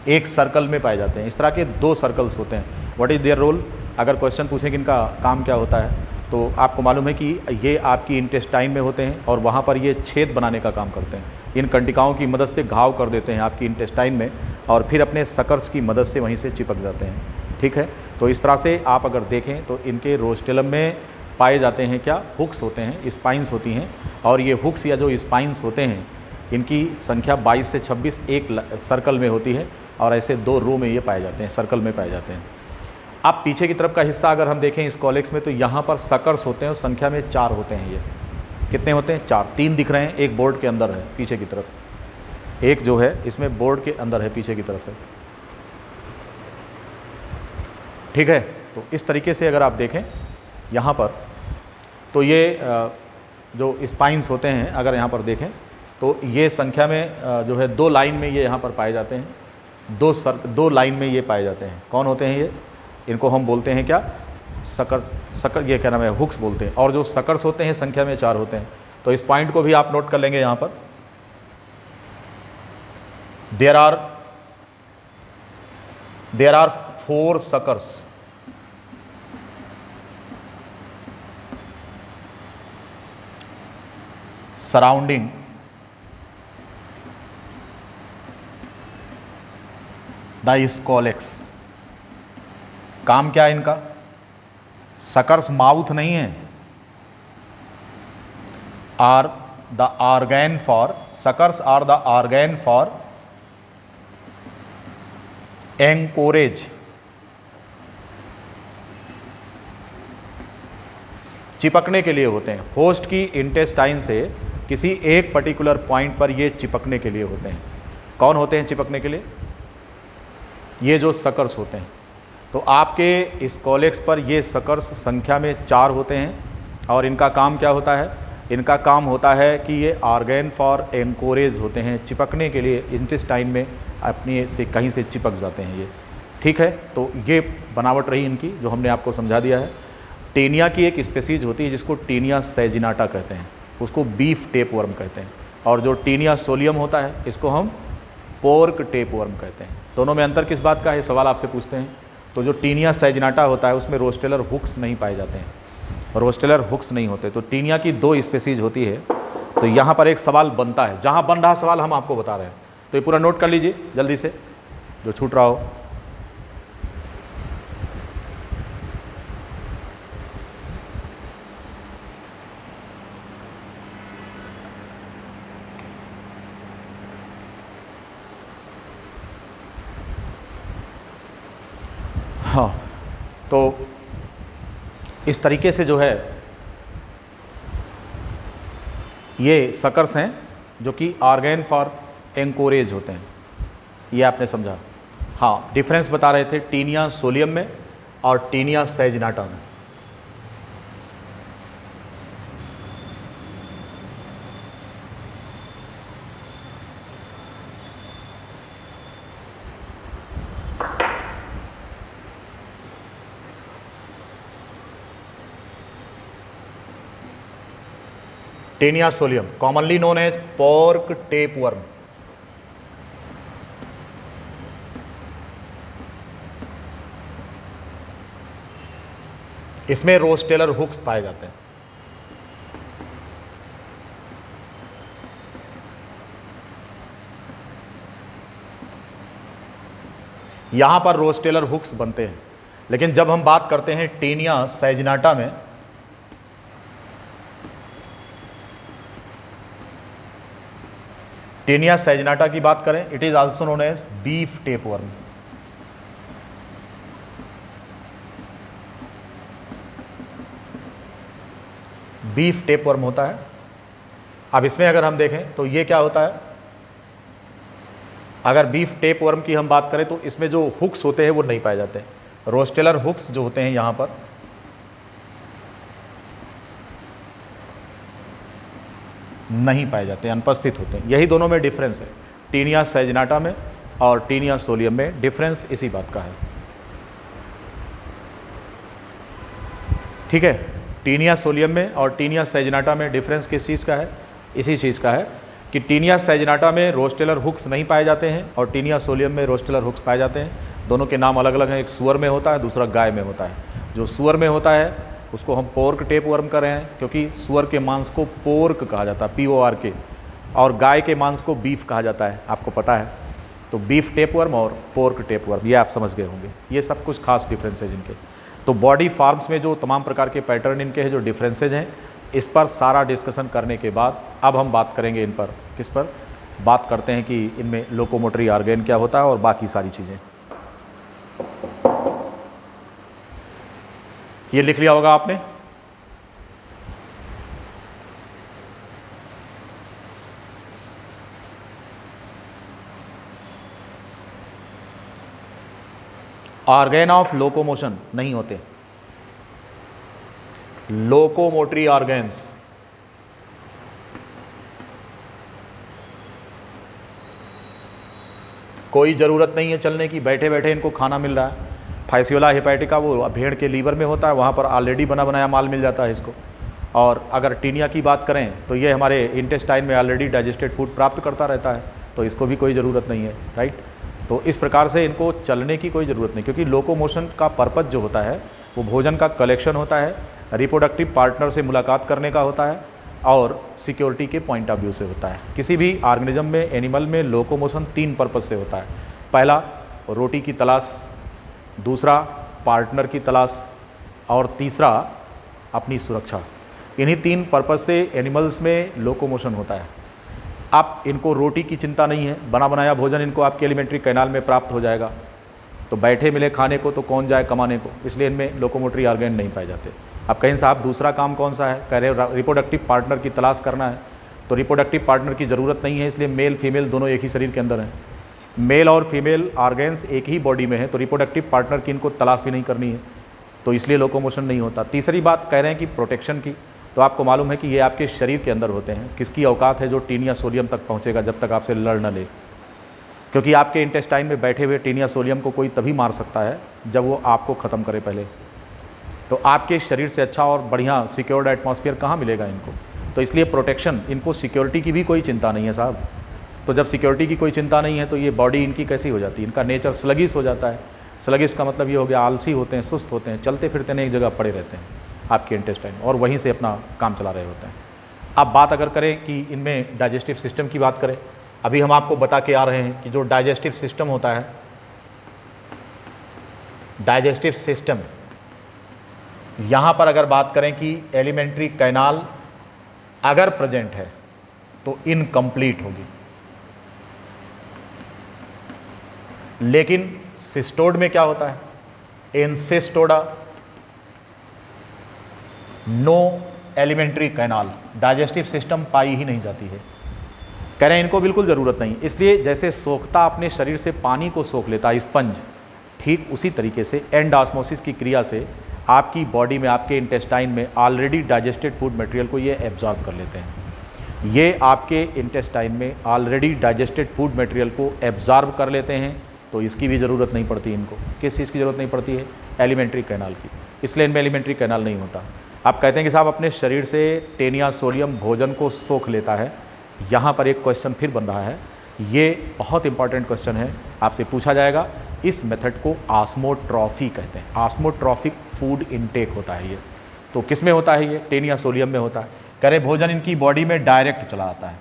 A: एक सर्कल में पाए जाते हैं। इस तरह के दो सर्कल्स होते हैं। What is their role? अगर क्वेश्चन पूछें कि इनका काम क्या होता है, तो आपको मालूम है कि ये आपकी इंटेस्टाइन में होते हैं और वहाँ पर ये छेद बनाने का काम करते हैं। इन कंटिकाओं की मदद से घाव कर देते हैं आपकी इंटेस्टाइन में, और फिर अपने सकर्स की मदद से वहीं से चिपक जाते हैं, ठीक है। तो इस तरह से आप अगर देखें तो इनके रोस्टेलम में पाए जाते हैं क्या? हुक्स होते हैं, स्पाइंस होती हैं, और ये हुक्स या जो स्पाइंस होते हैं इनकी संख्या 22 से 26 एक सर्कल में होती है, और ऐसे दो रो में ये पाए जाते हैं, सर्कल में पाए जाते हैं। अब पीछे की तरफ का हिस्सा अगर हम देखें इस कॉलेक्स में, तो यहाँ पर सकर्स होते हैं और संख्या में 4 होते हैं। ये कितने होते हैं? 4। 3 दिख रहे हैं, एक बोर्ड के अंदर है पीछे की तरफ, एक जो है इसमें बोर्ड के अंदर है, पीछे की तरफ है। ठीक है, तो इस तरीके से अगर आप देखें यहाँ पर, तो ये जो स्पाइंस होते हैं अगर यहाँ पर देखें तो ये संख्या में जो है 2 लाइन में ये यहाँ पर पाए जाते हैं, 2 लाइन में ये पाए जाते हैं। कौन होते हैं ये? इनको हम बोलते हैं क्या? सकर, ये क्या नाम है, हुक्स बोलते हैं। और जो सकर्स होते हैं संख्या में 4 होते हैं। तो इस पॉइंट को भी आप नोट कर लेंगे यहाँ पर। There are 4 suckers surrounding the scolex. काम क्या है इनका? सकर्स माउथ नहीं है, are the organ for, suckers are the organ for anchorage, चिपकने के लिए होते हैं। होस्ट की इंटेस्टाइन से किसी एक पर्टिकुलर पॉइंट पर ये चिपकने के लिए होते हैं। कौन होते हैं चिपकने के लिए? ये जो सकर्स होते हैं। तो आपके इस कॉलेक्स पर ये सकर्स संख्या में 4 होते हैं और इनका काम क्या होता है? इनका काम होता है कि ये ऑर्गेन फॉर एंकोरेज होते हैं, चिपकने के लिए इंटेस्टाइन में अपनी से कहीं से चिपक जाते हैं ये। ठीक है, तो ये बनावट रही इनकी जो हमने आपको समझा दिया है। टेनिया की एक स्पेसीज होती है जिसको टेनिया सैजिनाटा कहते हैं, उसको बीफ टेपवर्म कहते हैं। और जो टेनिया सोलियम होता है इसको हम पोर्क टेपवर्म कहते हैं। दोनों में अंतर किस बात का है? सवाल आपसे पूछते हैं। तो जो टेनिया सैजिनाटा होता है उसमें रोस्टेलर हुक्स नहीं पाए जाते हैं, रोस्टेलर हुक्स नहीं होते। तो टेनिया की 2 स्पेसीज होती है। तो यहाँ पर एक सवाल बनता है, जहाँ बन रहा सवाल हम आपको बता रहे हैं, तो ये पूरा नोट कर लीजिए जल्दी से, जो छूट रहा हो। हाँ, तो इस तरीके से जो है ये सकर्स हैं जो कि ऑर्गेन फॉर एंकोरेज होते हैं। ये आपने समझा। हाँ, डिफरेंस बता रहे थे टेनिया सोलियम में और टेनिया सैजिनाटा में। Taenia solium commonly known as pork tapeworm. इसमें रोस्टेलर हुक्स पाए जाते हैं। यहां पर रोस्टेलर हुक्स बनते हैं। लेकिन जब हम बात करते हैं टेनिया सैजिनाटा में, टेनिया सैजिनाटा की बात करें, it is also known as beef tapeworm. Beef tapeworm होता है। अब इसमें अगर हम देखें तो ये क्या होता है? अगर बीफ टेपवर्म की हम बात करें तो इसमें जो हुक्स होते हैं वो नहीं पाए जाते। रोस्टेलर हुक्स जो होते हैं यहाँ पर नहीं पाए जाते, अनुपस्थित होते हैं। यही दोनों में डिफरेंस है, टेनिया सैजिनाटा में और टेनिया सोलियम में। डिफरेंस इसी बात का है। ठीक है, टेनिया सोलियम में और टेनिया सैजिनाटा में डिफरेंस किस चीज़ का है? इसी चीज़ का है कि टेनिया सैजिनाटा में रोस्टेलर हुक्स नहीं पाए जाते हैं और टेनिया सोलियम में रोस्टेलर हुक्स पाए जाते हैं। दोनों के नाम अलग अलग हैं, एक सुअर में होता है, दूसरा गाय में होता है। जो सुअर में होता है उसको हम पोर्क टेपवर्म कर रहे हैं, क्योंकि सुअर के मांस को पोर्क कहा जाता है, PORK, और गाय के मांस को बीफ कहा जाता है, आपको पता है। तो बीफ टेपवर्म और पोर्क टेपवर्म, ये आप समझ गए होंगे। ये सब कुछ खास डिफरेंसेज इनके। तो बॉडी फार्म्स में जो तमाम प्रकार के पैटर्न इनके हैं, जो डिफरेंसेज हैं, इस पर सारा डिस्कशन करने के बाद अब हम बात करेंगे इन पर। किस पर बात करते हैं कि इनमें लोकोमोटरी ऑर्गेन क्या होता है और बाकी सारी चीज़ें। ये लिख लिया होगा आपने। ऑर्गेन ऑफ लोकोमोशन नहीं होते, लोकोमोटरी ऑर्गेन्स। कोई ज़रूरत नहीं है चलने की, बैठे बैठे इनको खाना मिल रहा है। फाइसियोला हेपेटिका वो भेड़ के लीवर में होता है, वहाँ पर ऑलरेडी बना बनाया माल मिल जाता है इसको। और अगर टीनिया की बात करें तो ये हमारे इंटेस्टाइन में ऑलरेडी डाइजेस्टेड फूड प्राप्त करता रहता है, तो इसको भी कोई ज़रूरत नहीं है, राइट। तो इस प्रकार से इनको चलने की कोई ज़रूरत नहीं, क्योंकि लोकोमोशन का पर्पज़ जो होता है वो भोजन का कलेक्शन होता है, रिप्रोडक्टिव पार्टनर से मुलाकात करने का होता है और सिक्योरिटी के पॉइंट ऑफ व्यू से होता है। किसी भी ऑर्गेनिज्म में, एनिमल में लोकोमोशन 3 पर्पज़ से होता है। पहला रोटी की तलाश, दूसरा पार्टनर की तलाश और तीसरा अपनी सुरक्षा। इन्हीं 3 पर्पज़ से एनिमल्स में लोकोमोशन होता है। आप इनको रोटी की चिंता नहीं है, बना बनाया भोजन इनको आपके एलिमेंट्री कैनाल में प्राप्त हो जाएगा, तो बैठे मिले खाने को तो कौन जाए कमाने को, इसलिए इनमें लोकोमोटरी ऑर्गेन नहीं पाए जाते। अब कहीं साहब दूसरा काम कौन सा है, कह रहे रिप्रोडक्टिव पार्टनर की तलाश करना है, तो रिप्रोडक्टिव पार्टनर की ज़रूरत नहीं है, इसलिए मेल फीमेल दोनों एक ही शरीर के अंदर हैं। मेल और फीमेल ऑर्गेन्स एक ही बॉडी में है, तो रिप्रोडक्टिव पार्टनर की इनको तलाश भी नहीं करनी है, तो इसलिए लोकोमोशन नहीं होता। तीसरी बात कह रहे हैं कि प्रोटेक्शन की, तो आपको मालूम है कि ये आपके शरीर के अंदर होते हैं। किसकी औकात है जो टीनिया सोलियम तक पहुँचेगा जब तक आपसे लड़ न ले, क्योंकि आपके इंटेस्टाइन में बैठे हुए टीनिया सोलियम को कोई तभी मार सकता है जब वो आपको ख़त्म करे पहले। तो आपके शरीर से अच्छा और बढ़िया सिक्योर्ड एटमॉस्फेयर कहाँ मिलेगा इनको, तो इसलिए प्रोटेक्शन, इनको सिक्योरिटी की भी कोई चिंता नहीं है साहब। तो जब सिक्योरिटी की कोई चिंता नहीं है तो ये बॉडी इनकी कैसी हो जाती है, इनका नेचर स्लगिश हो जाता है। स्लगिश का मतलब ये हो गया आलसी होते हैं, सुस्त होते हैं, चलते फिरते नहीं, एक जगह पड़े रहते हैं आपके इंटेस्टाइन और वहीं से अपना काम चला रहे होते हैं। अब बात अगर करें कि इनमें डाइजेस्टिव सिस्टम की बात करें, अभी हम आपको बता के आ रहे हैं कि जो डाइजेस्टिव सिस्टम होता है, डाइजेस्टिव सिस्टम, यहाँ पर अगर बात करें कि एलिमेंट्री कैनाल अगर प्रेजेंट है तो इनकम्प्लीट होगी, लेकिन सिस्टोड में क्या होता है, in Cestoda no alimentary canal, digestive system पाई ही नहीं जाती है। कह रहे हैं इनको बिल्कुल ज़रूरत नहीं, इसलिए जैसे सोखता अपने शरीर से पानी को सोख लेता है स्पंज, ठीक उसी तरीके से एंड ऑस्मोसिस की क्रिया से आपकी बॉडी में, आपके इंटेस्टाइन में ऑलरेडी डाइजेस्टेड फूड मटेरियल को ये एब्जॉर्ब कर लेते हैं। ये आपके इंटेस्टाइन में ऑलरेडी डाइजेस्टेड फूड मटेरियल को एब्जॉर्ब कर लेते हैं, तो इसकी भी ज़रूरत नहीं पड़ती इनको। किस चीज़ की ज़रूरत नहीं पड़ती है, एलिमेंट्री कैनाल की, इसलिए इनमें एलिमेंट्री कैनाल नहीं होता। आप कहते हैं कि साहब अपने शरीर से टेनिया सोलियम भोजन को सोख लेता है, यहाँ पर एक क्वेश्चन फिर बन रहा है, ये बहुत इंपॉर्टेंट क्वेश्चन है, आपसे पूछा जाएगा। इस मेथड को ऑस्मोट्रॉफी कहते हैं, ऑस्मोट्रॉफिक फूड इनटेक होता है ये। तो किस में होता है ये, टेनिया सोलियम में होता है। कह रहे भोजन इनकी बॉडी में डायरेक्ट चला आता है।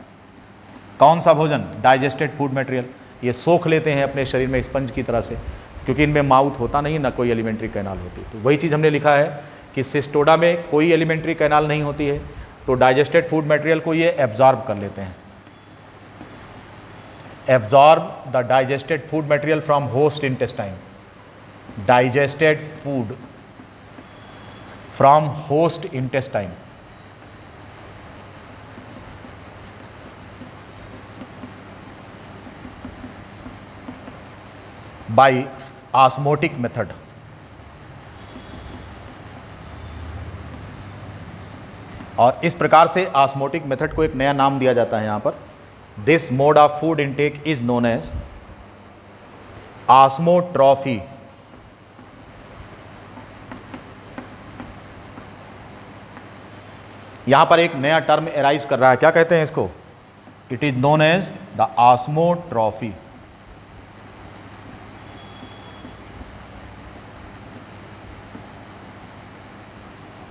A: कौन सा भोजन, डाइजेस्टेड फूड मटेरियल, ये सोख लेते हैं अपने शरीर में स्पंज की तरह से, क्योंकि इनमें माउथ होता नहीं, ना कोई एलिमेंट्री कैनाल होती। तो वही चीज़ हमने लिखा है कि सिस्टोडा में कोई एलिमेंट्री कैनाल नहीं होती है, तो डाइजेस्टेड फूड मटेरियल को ये एब्जॉर्ब कर लेते हैं। Absorb the digested food material from host intestine, digested food from host intestine. By osmotic method. और इस प्रकार से ऑस्मोटिक मेथड को एक नया नाम दिया जाता है यहाँ पर। This mode of food intake is known as osmotrophy. यहाँ पर एक नया टर्म एराइज कर रहा है, क्या कहते हैं इसको, it is known as the osmotrophy.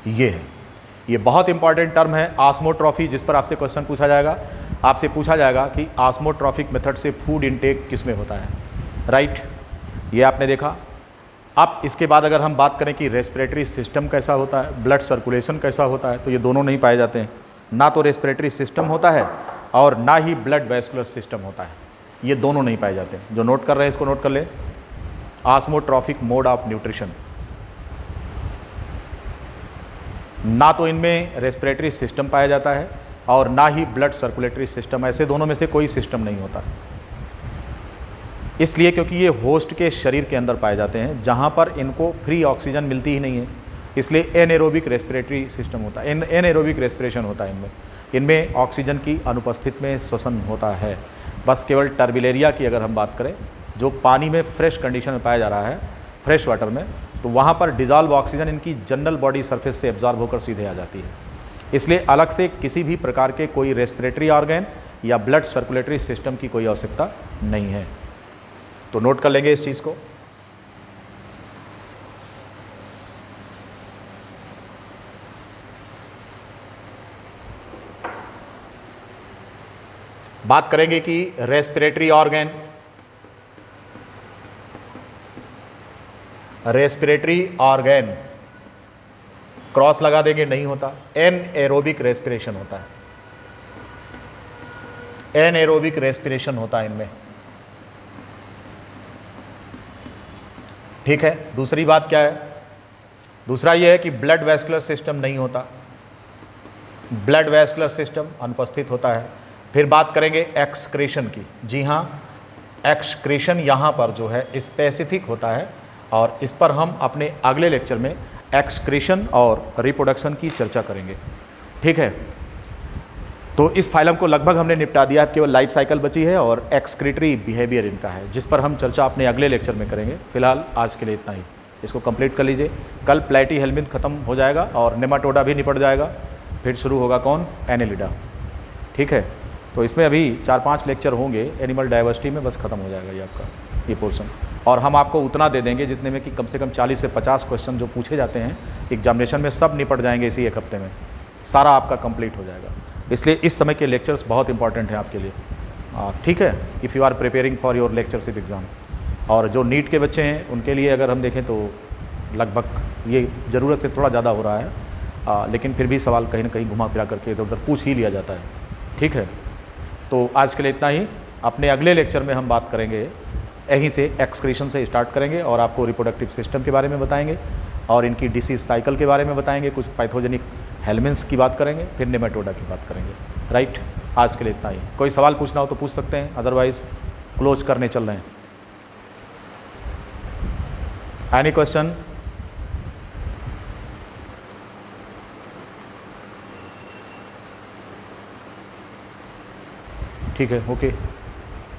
A: ये है, ये बहुत इंपॉर्टेंट टर्म है ऑस्मोट्रॉफी, जिस पर आपसे क्वेश्चन पूछा जाएगा। आपसे पूछा जाएगा कि ऑस्मोट्रॉफिक मेथड से फूड इनटेक किस में होता है, राइट। ये आपने देखा। अब इसके बाद अगर हम बात करें कि रेस्पिरेटरी सिस्टम कैसा होता है, ब्लड सर्कुलेशन कैसा होता है, तो ये दोनों नहीं पाए जाते हैं। ना तो रेस्पिरेटरी सिस्टम होता है और ना ही ब्लड वेस्कुलर सिस्टम होता है, ये दोनों नहीं पाए जाते। जो नोट कर रहे हैं इसको नोट कर ले, ऑस्मोट्रॉफिक मोड ऑफ न्यूट्रिशन। ना तो इनमें रेस्पिरेटरी सिस्टम पाया जाता है और ना ही ब्लड सर्कुलेटरी सिस्टम, ऐसे दोनों में से कोई सिस्टम नहीं होता। इसलिए क्योंकि ये होस्ट के शरीर के अंदर पाए जाते हैं जहाँ पर इनको फ्री ऑक्सीजन मिलती ही नहीं है, इसलिए एनएरोबिक रेस्पिरेटरी सिस्टम होता है, एनएरोबिक रेस्पिरेशन होता है इनमें। इनमें ऑक्सीजन की अनुपस्थिति में श्वसन होता है। बस केवल टर्बिलेरिया की अगर हम बात करें, जो पानी में फ्रेश कंडीशन में पाया जा रहा है, फ्रेश वाटर में, तो वहाँ पर डिजॉल्व ऑक्सीजन इनकी जनरल बॉडी सरफेस से एब्जॉर्ब होकर सीधे आ जाती है। इसलिए अलग से किसी भी प्रकार के कोई रेस्पिरेटरी ऑर्गन या ब्लड सर्कुलेटरी सिस्टम की कोई आवश्यकता नहीं है। तो नोट कर लेंगे इस चीज़ को। बात करेंगे कि रेस्पिरेटरी ऑर्गन, क्रॉस लगा देंगे, नहीं होता। एनएरोबिक रेस्पिरेशन होता है, एनएरोबिक रेस्पिरेशन होता है इनमें, ठीक है। दूसरी बात क्या है? दूसरा ये है कि ब्लड वैस्कुलर सिस्टम नहीं होता, ब्लड वैस्कुलर सिस्टम अनुपस्थित होता है। फिर बात करेंगे एक्सक्रीशन की। जी हाँ, एक्सक्रीशन यहाँ पर जो है स्पेसिफिक होता है और इस पर हम अपने अगले लेक्चर में एक्सक्रीशन और रिप्रोडक्शन की चर्चा करेंगे, ठीक है। तो इस फाइलम को लगभग हमने निपटा दिया है, केवल लाइफ साइकिल बची है और एक्सक्रीटरी बिहेवियर इनका है, जिस पर हम चर्चा अपने अगले लेक्चर में करेंगे। फिलहाल आज के लिए इतना ही, इसको कंप्लीट कर लीजिए। कल प्लेटीहेल्मिन्थ खत्म हो जाएगा और नेमाटोडा भी निपट जाएगा, फिर शुरू होगा कौन? एनेलिडा, ठीक है। तो इसमें अभी 4-5 लेक्चर होंगे, एनिमल डाइवर्सिटी में बस ख़त्म हो जाएगा ये आपका ये पोर्शन। और हम आपको उतना दे देंगे जितने में कि कम से कम 40 से 50 क्वेश्चन जो पूछे जाते हैं एग्जामिनेशन में, सब निपट जाएंगे इसी एक हफ्ते में, सारा आपका कंप्लीट हो जाएगा। इसलिए इस समय के लेक्चर्स बहुत इंपॉर्टेंट हैं आपके लिए, ठीक है, if you are preparing for your lectureship exam. और जो नीट के बच्चे हैं उनके लिए अगर हम देखें तो लगभग ये ज़रूरत से थोड़ा ज़्यादा हो रहा है, लेकिन फिर भी सवाल कहीं ना कहीं घुमा फिरा करके इधर उधर पूछ ही लिया जाता है, ठीक है। तो आज के लिए इतना ही। अपने अगले लेक्चर में हम बात करेंगे, यहीं से एक्सक्रीशन से स्टार्ट करेंगे और आपको रिप्रोडक्टिव सिस्टम के बारे में बताएंगे और इनकी डिसीज साइकिल के बारे में बताएंगे, कुछ पैथोजेनिक हेलमिन्स की बात करेंगे, फिर नेमाटोडा की बात करेंगे, राइट। आज के लिए इतना ही। कोई सवाल पूछना हो तो पूछ सकते हैं, अदरवाइज क्लोज करने चल रहे हैं। Any question? ठीक है, ओके।